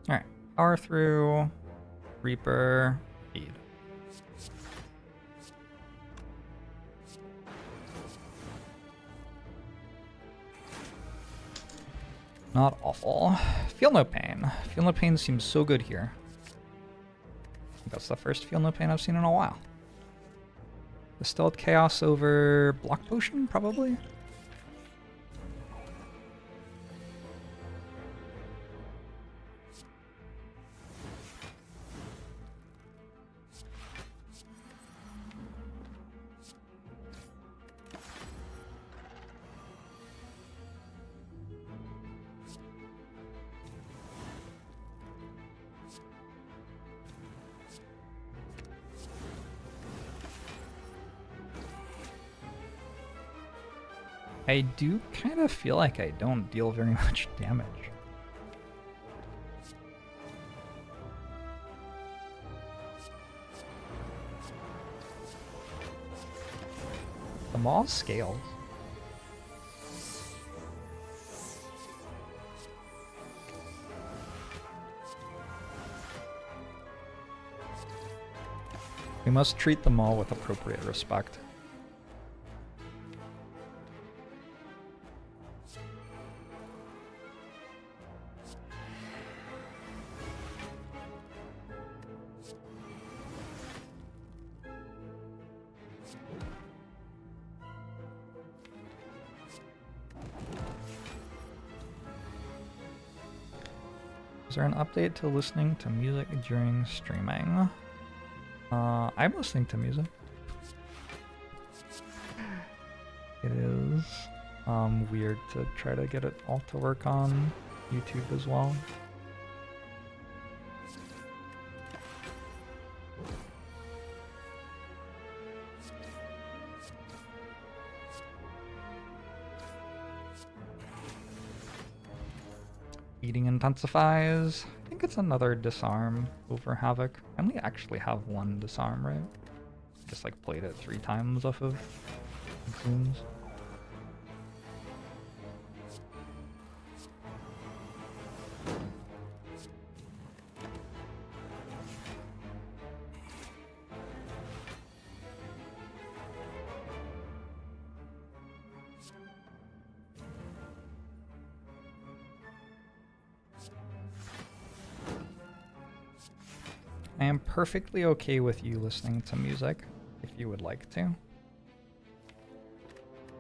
Alright, power through, Reaper, feed. Not awful. Feel no pain. Feel no pain seems so good here. I think that's the first feel no pain I've seen in a while. Distilled Chaos over Block Potion, probably? I do kind of feel like I don't deal very much damage. The maul scales. We must treat them all with appropriate respect. Is there an update to listening to music during streaming? I'm listening to music. It is weird to try to get it all to work on YouTube as well. Eating intensifies. I think it's another disarm over Havoc. I only actually have one disarm, right? Just like played it 3 times off of Zooms. I am perfectly okay with you listening to music, if you would like to.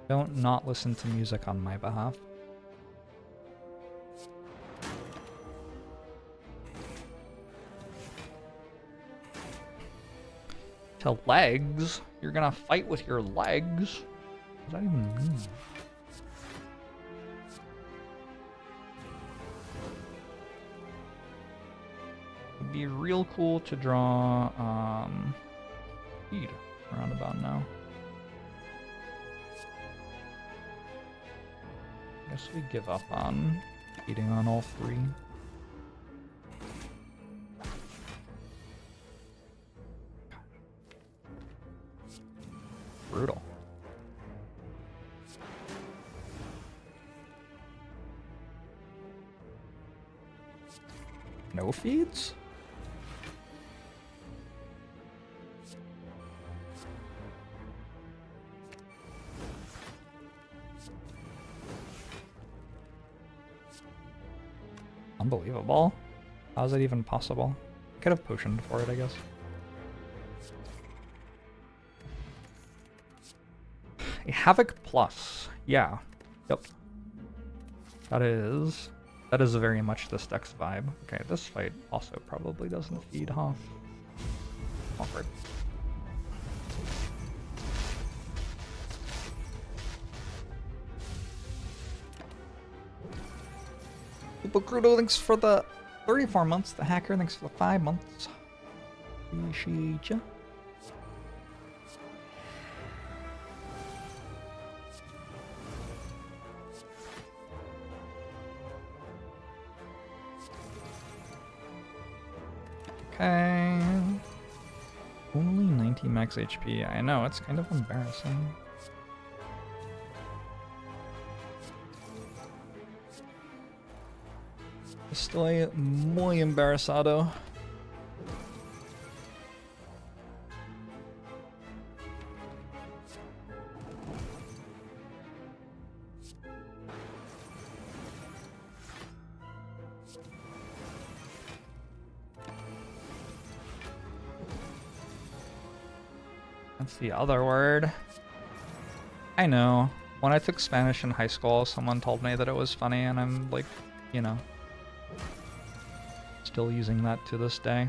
Don't not listen to music on my behalf. To legs? You're gonna fight with your legs? What does that even mean? It'd be real cool to draw speed around about now. I guess we give up on feeding on all three. Brutal. No feeds? Unbelievable. How is that even possible? I could have potioned for it, I guess. A Havoc Plus. Yeah. Yep. That is very much this deck's vibe. Okay, this fight also probably doesn't feed, huh? Awkward. Bukrudo, thanks for the 34 months. The Hacker, thanks for the 5 months. Appreciate ya. Okay. Only 90 max HP. I know, it's kind of embarrassing. Estoy muy embarazado. That's the other word. I know. When I took Spanish in high school, someone told me that it was funny, and I'm like, you know, still using that to this day.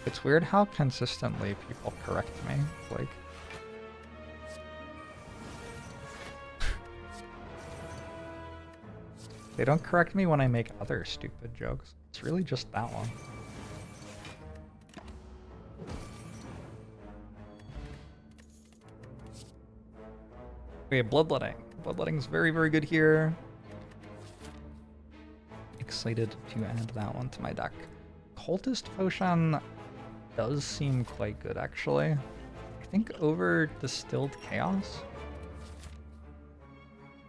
It's weird how consistently people correct me. Like, they don't correct me when I make other stupid jokes. It's really just that one. Okay, Bloodletting. Bloodletting's very, very good here. Excited to add that one to my deck. Cultist Potion does seem quite good, actually. I think over Distilled Chaos.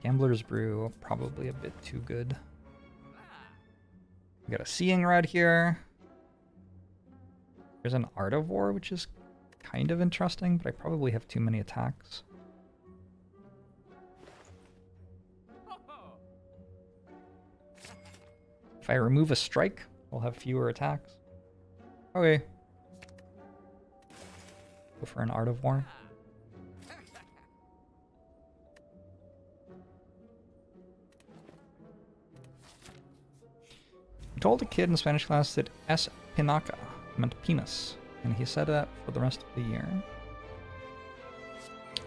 Gambler's Brew, probably a bit too good. We got a Seeing Red here. There's an Art of War, which is kind of interesting, but I probably have too many attacks. If I remove a strike, I'll have fewer attacks. Okay. Go for an Art of War. I told a kid in Spanish class that espinaca meant penis, and he said that for the rest of the year.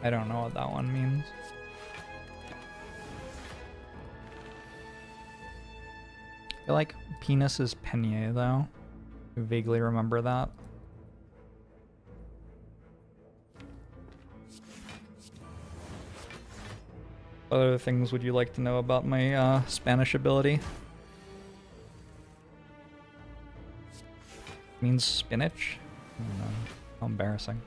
I don't know what that one means. I feel like penis is Penier, though. I vaguely remember that. What other things would you like to know about my Spanish ability? Means spinach? I don't know. How embarrassing.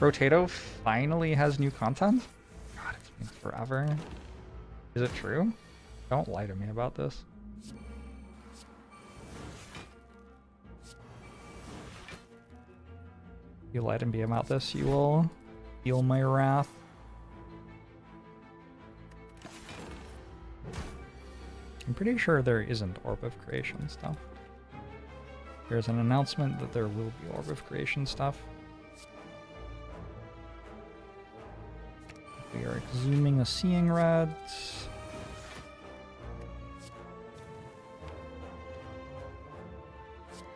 Rotato finally has new content? God, it's been forever. Is it true? Don't lie to me about this. If you lie to me about this, you will feel my wrath. I'm pretty sure there isn't Orb of Creation stuff. There's an announcement that there will be Orb of Creation stuff. We are exhuming a Seeing Red.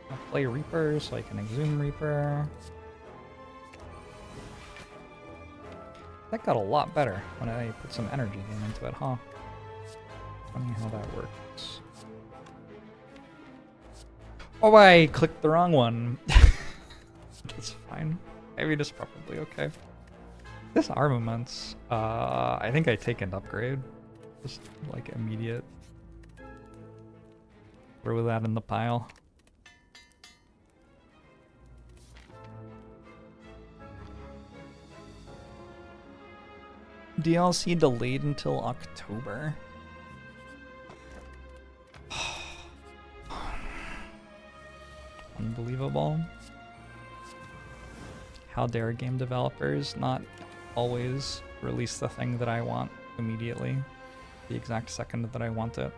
I'll play Reaper so I can exhume Reaper. That got a lot better when I put some energy gain into it, huh? Funny how that works. Oh, I clicked the wrong one. That's fine. Maybe that's probably okay. This armaments, I think I take an upgrade. Just like immediate. Throw that in the pile. DLC delayed until October. Unbelievable. How dare game developers not always release the thing that I want immediately, the exact second that I want it.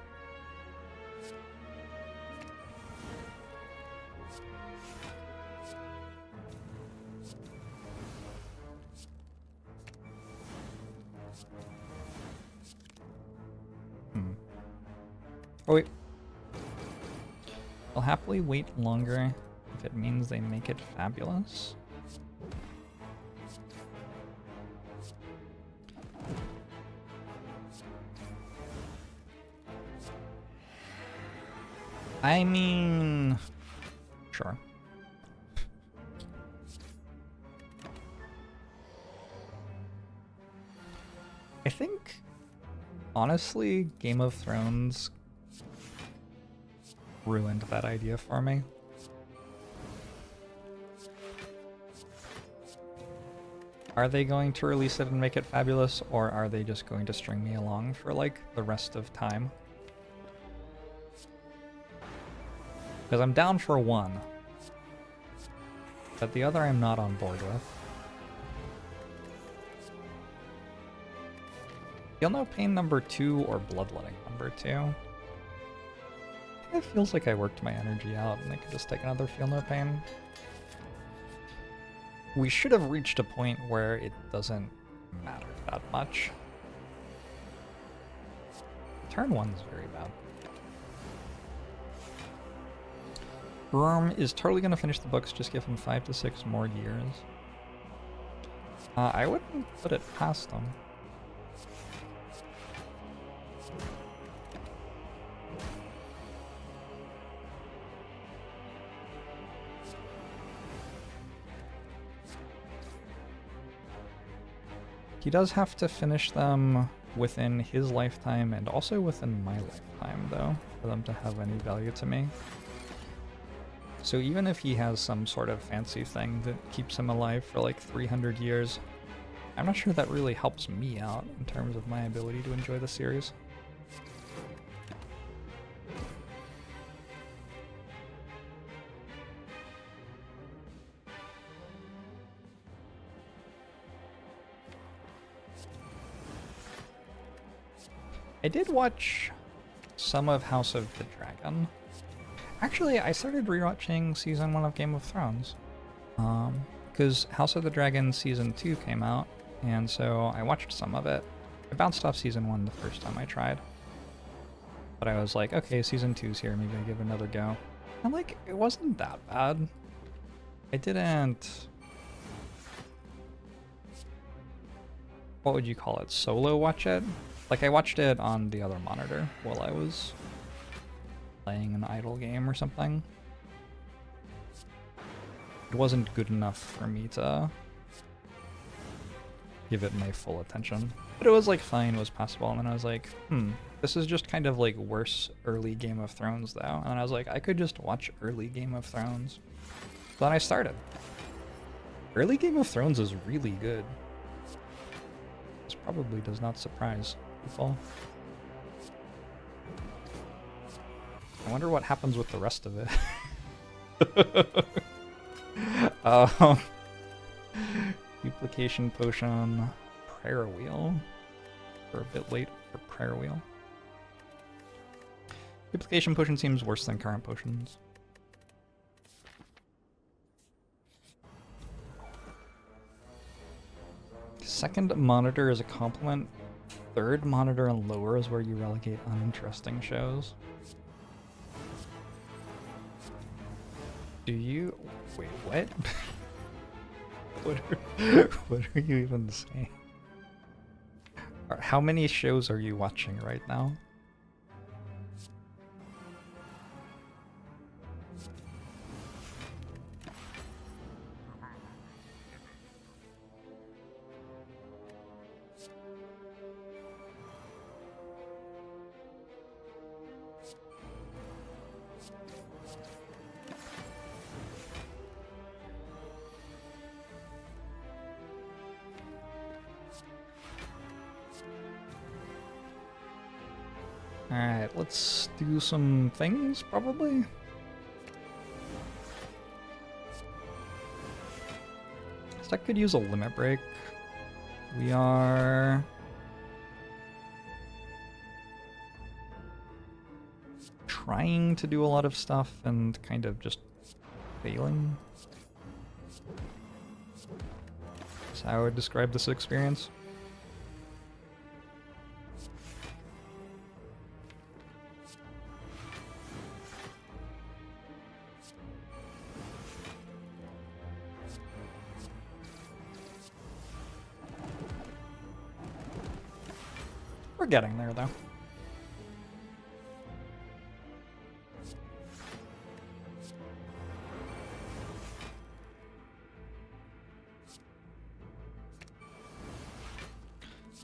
Oh wait. I'll happily wait longer if it means they make it fabulous. I mean, sure. I think, honestly, Game of Thrones ruined that idea for me. Are they going to release it and make it fabulous, or are they just going to string me along for, like, the rest of time? Because I'm down for one, but the other I'm not on board with. Feel No Pain number 2 or Bloodletting number 2? It feels like I worked my energy out and I could just take another Feel No Pain. We should have reached a point where it doesn't matter that much. Turn 1's very bad. Worm is totally going to finish the books, just give him 5 to 6 more years. I wouldn't put it past him. He does have to finish them within his lifetime and also within my lifetime, though, for them to have any value to me. So even if he has some sort of fancy thing that keeps him alive for like 300 years, I'm not sure that really helps me out in terms of my ability to enjoy the series. I did watch some of House of the Dragon. Actually, I started rewatching Season 1 of Game of Thrones. Because House of the Dragon Season 2 came out, and so I watched some of it. I bounced off Season 1 the first time I tried. But I was like, okay, Season 2's here, maybe I'll give it another go. And like, it wasn't that bad. I didn't... What would you call it? Solo watch it? Like, I watched it on the other monitor while I was playing an idle game or something. It wasn't good enough for me to give it my full attention. But it was, like, fine, it was passable, and then I was like, this is just kind of, like, worse early Game of Thrones, though. And then I was like, I could just watch early Game of Thrones. So then I started. Early Game of Thrones is really good. This probably does not surprise people. I wonder what happens with the rest of it. Duplication potion, prayer wheel. We're a bit late for prayer wheel. Duplication potion seems worse than current potions. Second monitor is a compliment. Third monitor and lower is where you relegate uninteresting shows. Do you... Wait, what? What are you even saying? How many shows are you watching right now? Alright, let's do some things, probably. This deck could use a limit break. We are... trying to do a lot of stuff and kind of just failing. That's how I would describe this experience. We're getting there, though.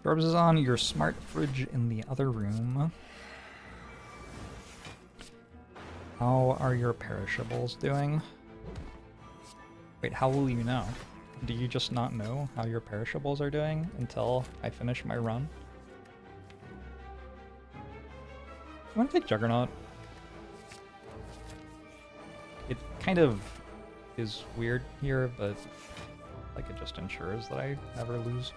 Jorbs is on your smart fridge in the other room. How are your perishables doing? Wait, how will you know? Do you just not know how your perishables are doing until I finish my run? I want to take Juggernaut. It kind of is weird here, but like it just ensures that I never lose.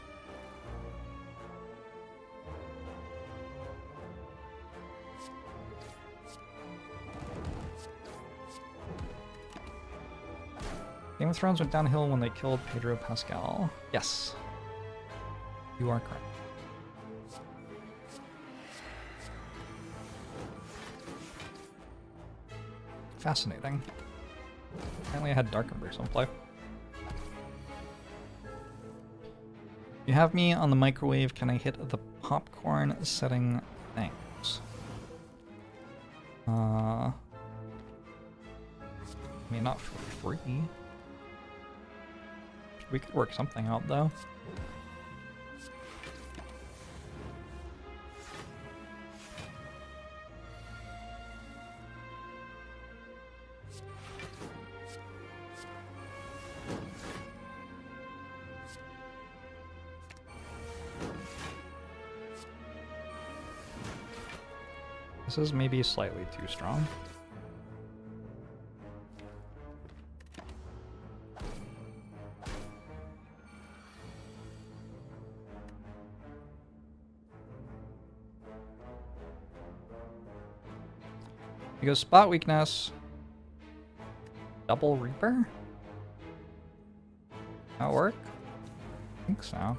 Game of Thrones went downhill when they killed Pedro Pascal. Yes, you are correct. Fascinating. Apparently I had Dark Embers on play. You have me on the microwave. Can I hit the popcorn setting? Thanks. I mean, not for free. We could work something out, though. This is maybe slightly too strong. You go spot weakness. Double Reaper? That work? I think so.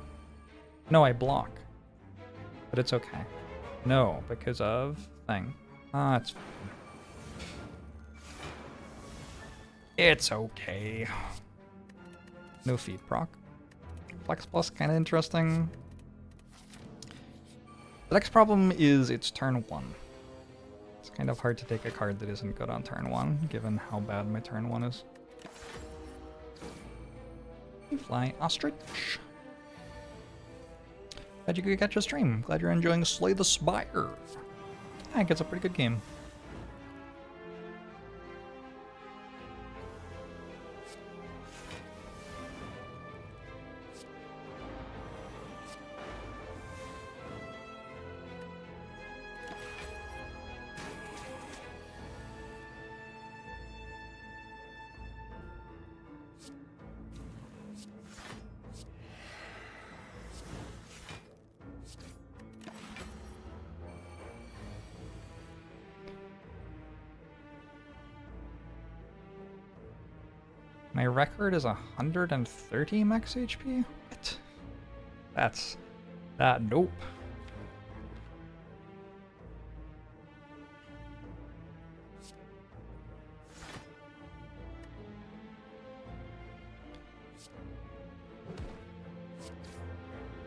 No, I block. But it's okay. No, because of thing. Ah, it's fine. It's okay. No feed proc. Flex plus kind of interesting. The next problem is it's turn 1. It's kind of hard to take a card that isn't good on turn 1, given how bad my turn 1 is. You fly ostrich. Glad you could catch a stream. Glad you're enjoying Slay the Spire. I think it's a pretty good game. My record is 130 max HP? What? That's... nope.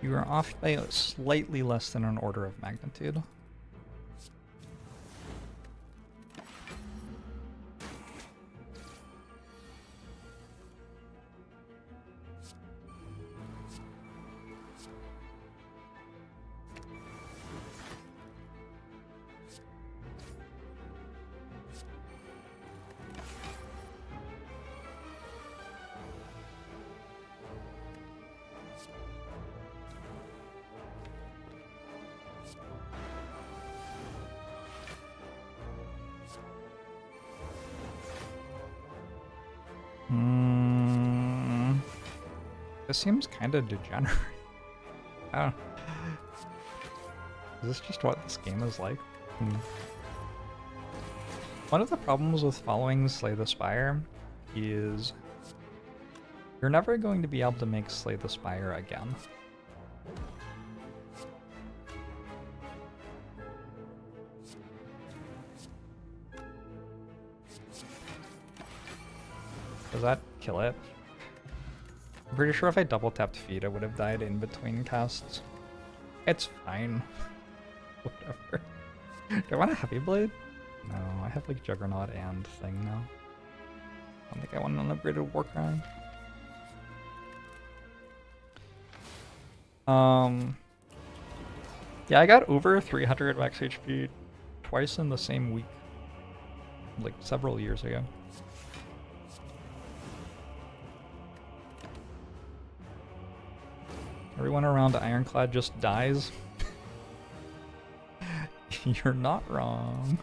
You are off by slightly less than an order of magnitude. This seems kind of degenerate. I don't... Is this just what this game is like? One of the problems with following Slay the Spire is you're never going to be able to make Slay the Spire again. Does that kill it? I'm pretty sure if I double tapped feed, I would have died in between casts. It's fine. Whatever. Do I want a heavy blade? No, I have like Juggernaut and thing now. I don't think I want an upgraded war cry. Yeah, I got over 300 max HP twice in the same week, like several years ago. Everyone around Ironclad just dies. You're not wrong.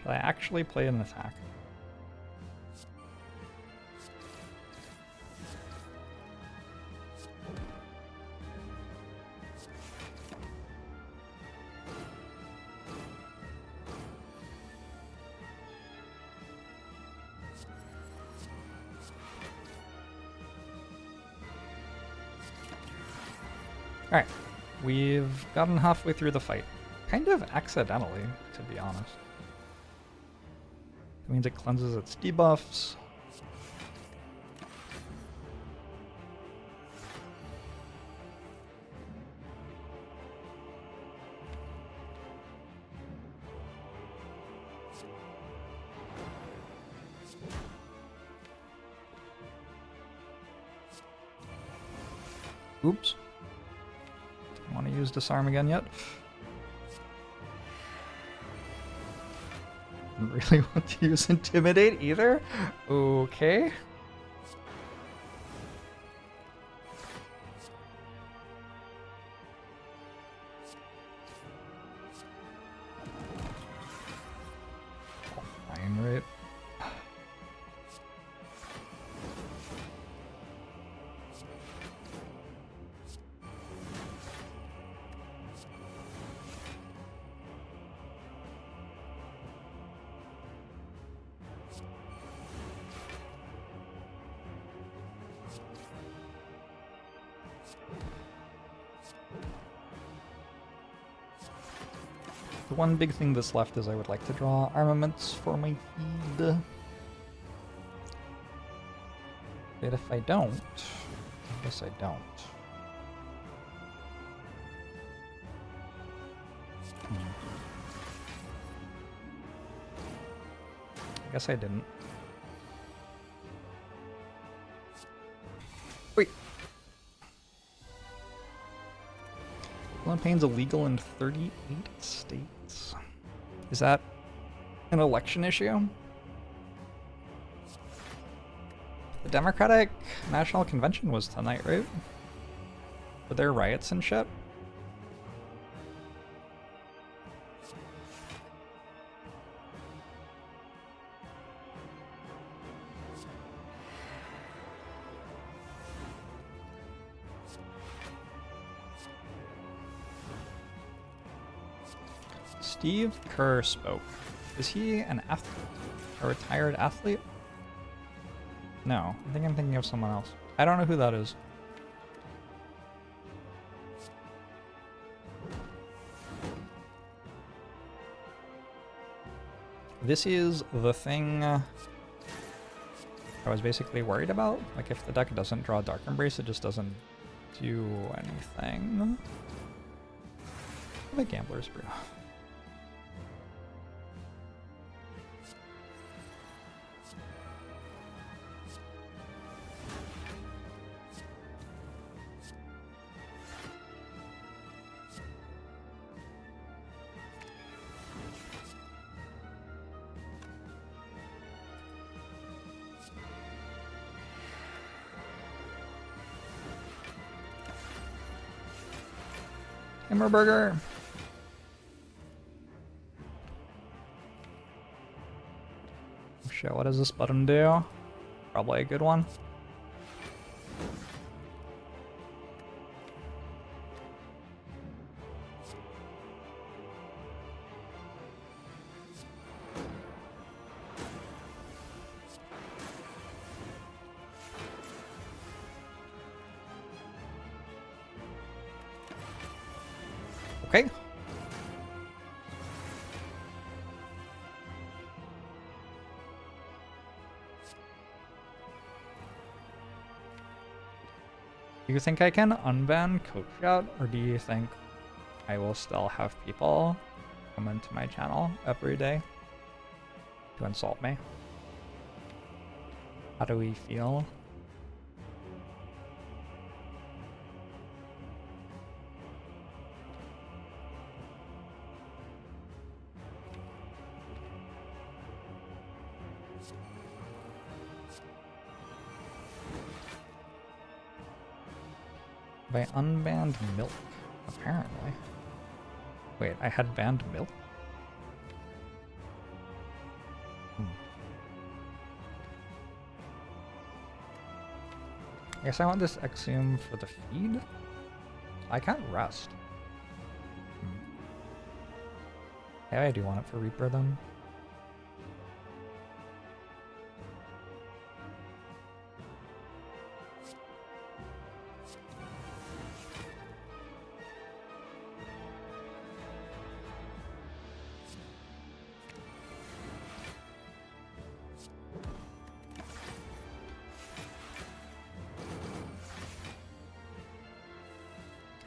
Should I actually play an attack? Alright, we've gotten halfway through the fight. Kind of accidentally, to be honest. It means it cleanses its debuffs. Oops. Don't want to use disarm again yet. Don't really want to use intimidate either. Okay. Fine, right? The one big thing that's left is I would like to draw armaments for my feed. But if I don't, I guess I don't. I guess I didn't. Wait. Campaign's illegal in 38 states. Is that an election issue? The Democratic National Convention was tonight, right? Were there riots and shit? Steve Kerr spoke. Is he an athlete? A retired athlete? No, I think I'm thinking of someone else. I don't know who that is. This is the thing I was basically worried about. Like, if the deck doesn't draw Dark Embrace, it just doesn't do anything. The Gambler's Brew. Hammerburger. Oh shit, what does this button do? Probably a good one. Okay. Do you think I can unban Coach Out, or do you think I will still have people come into my channel every day to insult me? How do we feel? I unbanned milk, apparently. Wait, I had banned milk? I guess I want this Exhume for the feed? I can't rest. Yeah, I do want it for Reaper then.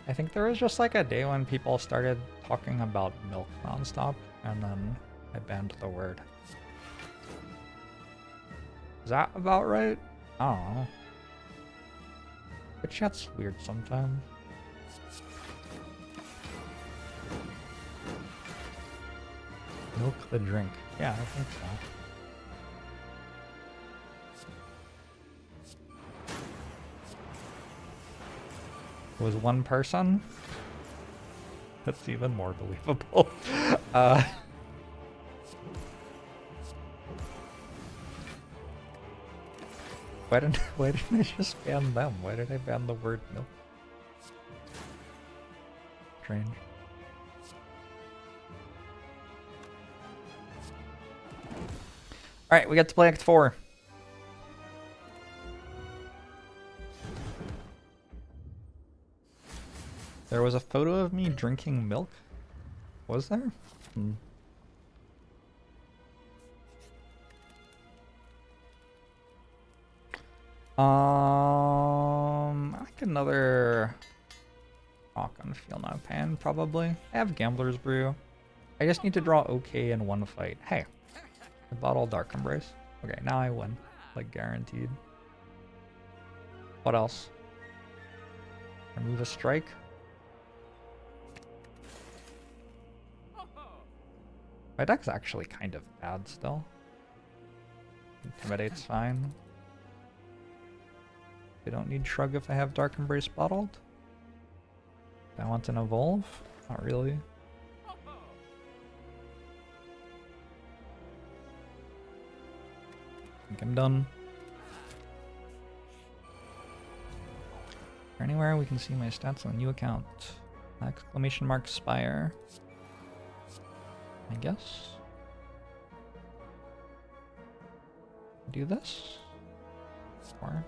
I think there was just like a day when people started talking about milk nonstop, and then I banned the word. Is that about right? I don't know. But chat's weird sometimes. Milk the drink. Yeah, I think so. Was one person? That's even more believable. Why didn't I just ban them? Why did I ban the word milk? Strange. Alright, we got to play Act 4. There was a photo of me drinking milk? Was there? Like another rock on Feel No Pain, probably. I have Gambler's Brew. I just need to draw okay in one fight. Hey, I bought all Dark Embrace. Okay, now I win. Like, guaranteed. What else? Remove a strike. My deck's actually kind of bad still. Intimidate's fine. I don't need Shrug if I have Dark Embrace bottled. Do I want an Evolve? Not really. I think I'm done. Is there anywhere we can see my stats on a new account? Exclamation mark Spire. I guess. Do this? Or...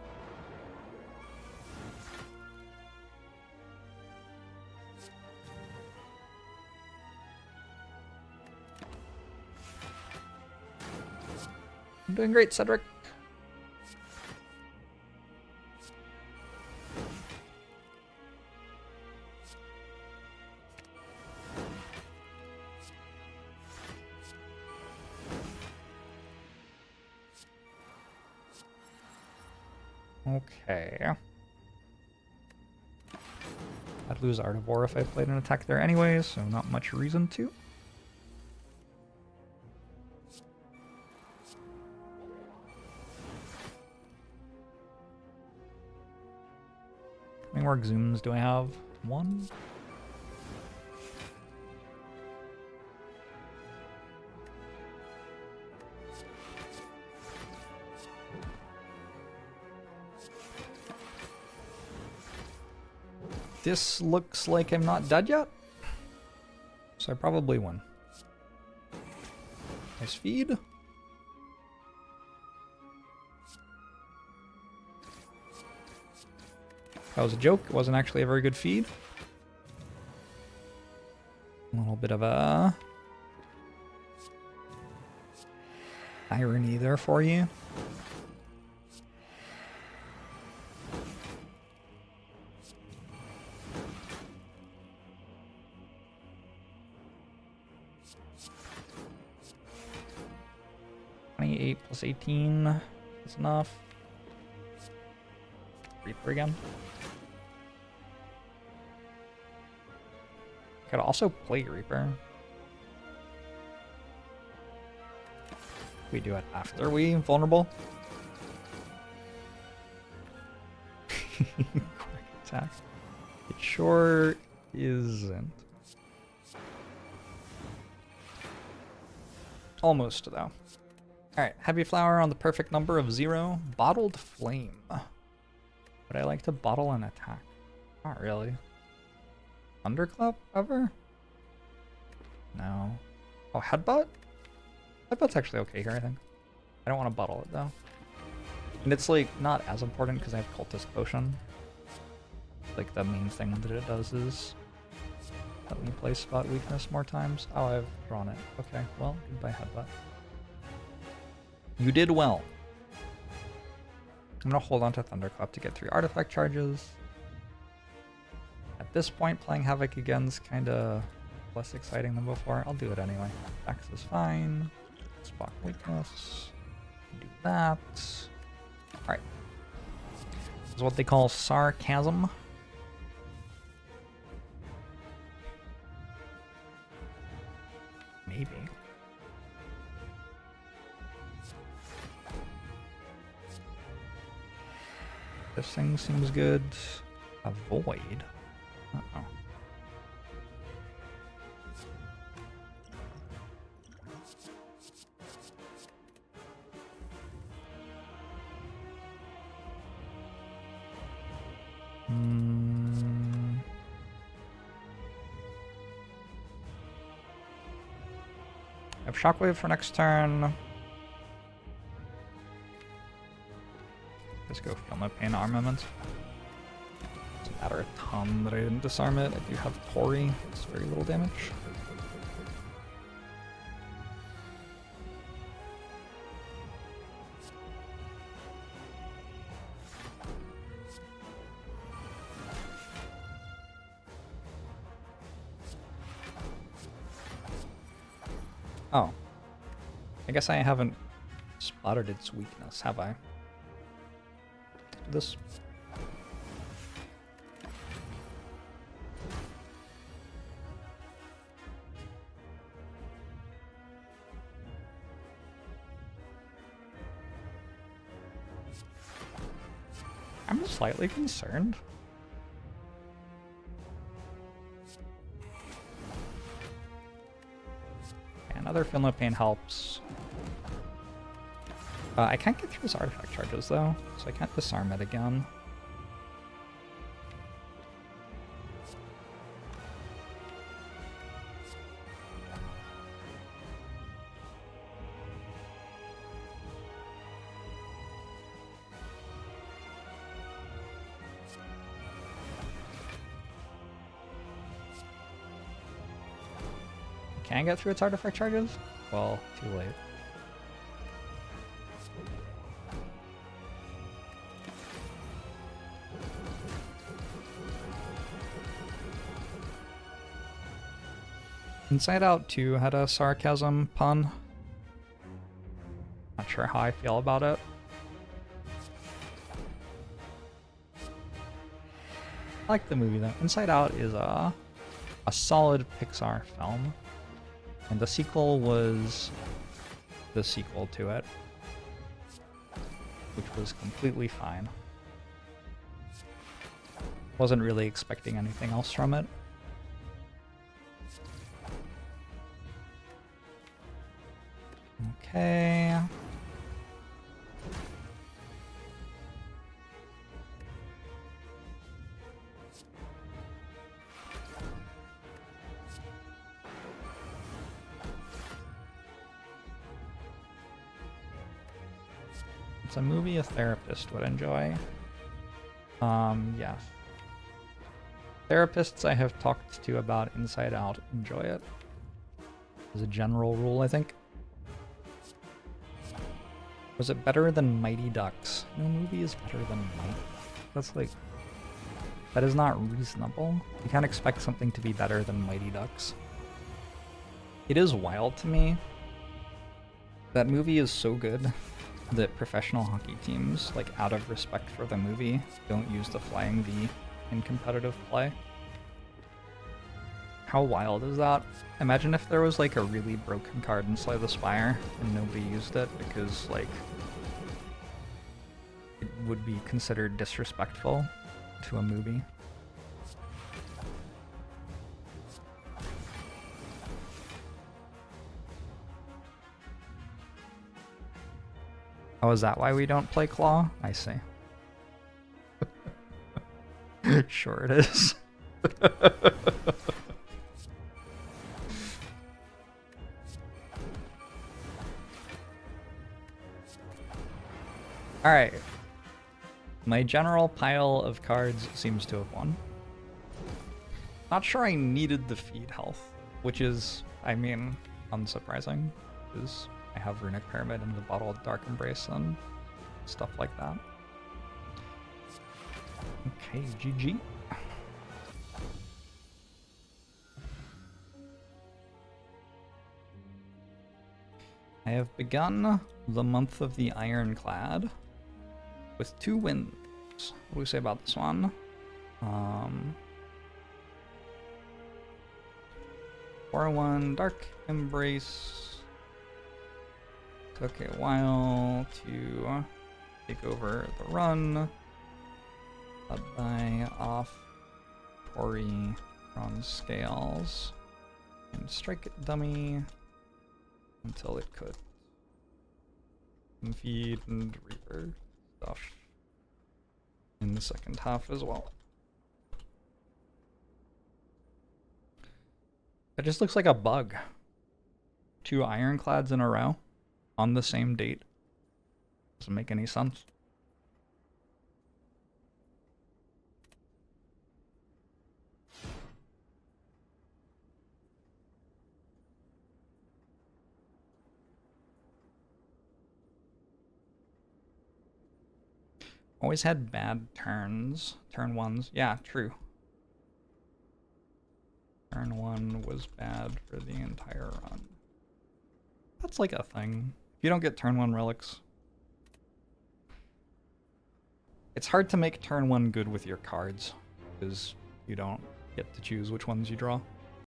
I'm doing great, Cedric. Okay. I'd lose Artivore if I played an attack there anyway, so not much reason to. How many more Exhumes do I have? One? This looks like I'm not dead yet, so I probably win. Nice feed. That was a joke. It wasn't actually a very good feed. A little bit of a irony there for you. Plus 18 is enough. Reaper again. Could also play Reaper. We do it after we vulnerable. Quick attack. It sure isn't. Almost though. Alright, Heavy Flower on the perfect number of 0. Bottled Flame. Would I like to bottle an attack? Not really. Thunderclap ever? No. Oh, Headbutt? Headbutt's actually okay here, I think. I don't want to bottle it though. And it's like not as important because I have Cultist Potion. Like the main thing that it does is let me play Spot Weakness more times. Oh, I've drawn it. Okay, well, goodbye Headbutt. You did well. I'm gonna hold on to Thunderclap to get 3 artifact charges. At this point, playing Havoc again's kinda less exciting than before. I'll do it anyway. Dex is fine. Spot Weakness. Do that. Alright. This is what they call sarcasm. Maybe. This thing seems good. Avoid. Uh-oh. I have Shockwave for next turn. Let's go Feel No Pain Armament. Doesn't matter a ton that I didn't disarm it. I do have Tori. It's very little damage. Oh. I guess I haven't spotted its weakness, have I? This. I'm slightly concerned. Another Finland Pain helps. I can't get through his artifact charges though, so I can't disarm it again. Can I get through its artifact charges? Well, too late. Inside Out 2 had a sarcasm pun. Not sure how I feel about it. I like the movie though. Inside Out is a solid Pixar film. And the sequel was the sequel to it, which was completely fine. Wasn't really expecting anything else from it. Okay. It's a movie a therapist would enjoy. Yes. Therapists I have talked to about Inside Out enjoy it. As a general rule, I think. Was it better than Mighty Ducks? No movie is better than Mighty Ducks. That's like... That is not reasonable. You can't expect something to be better than Mighty Ducks. It is wild to me. That movie is so good that professional hockey teams, like out of respect for the movie, don't use the flying V in competitive play. How wild is that? Imagine if there was like a really broken card in Slay the Spire and nobody used it because like it would be considered disrespectful to a movie. Oh, is that why we don't play Claw? I see. Sure it is. Alright. My general pile of cards seems to have won. Not sure I needed the feed health, which is, I mean, unsurprising, because I have Runic Pyramid and the Bottled Dark Embrace and stuff like that. Okay, GG. I have begun the month of the Ironclad with 2 wins. What do we say about this one? 4-1 Dark Embrace. Took a while to take over the run. Led by off Tori Bronze Scales and Strike It Dummy until it could. And feed and Reaper stuff in the second half as well. It just looks like a bug. 2 Ironclads in a row on the same date. Doesn't make any sense. Always had bad turns. Turn 1s. Yeah, true. Turn 1 was bad for the entire run. That's like a thing. If you don't get turn 1 relics, it's hard to make turn 1 good with your cards, because you don't get to choose which ones you draw.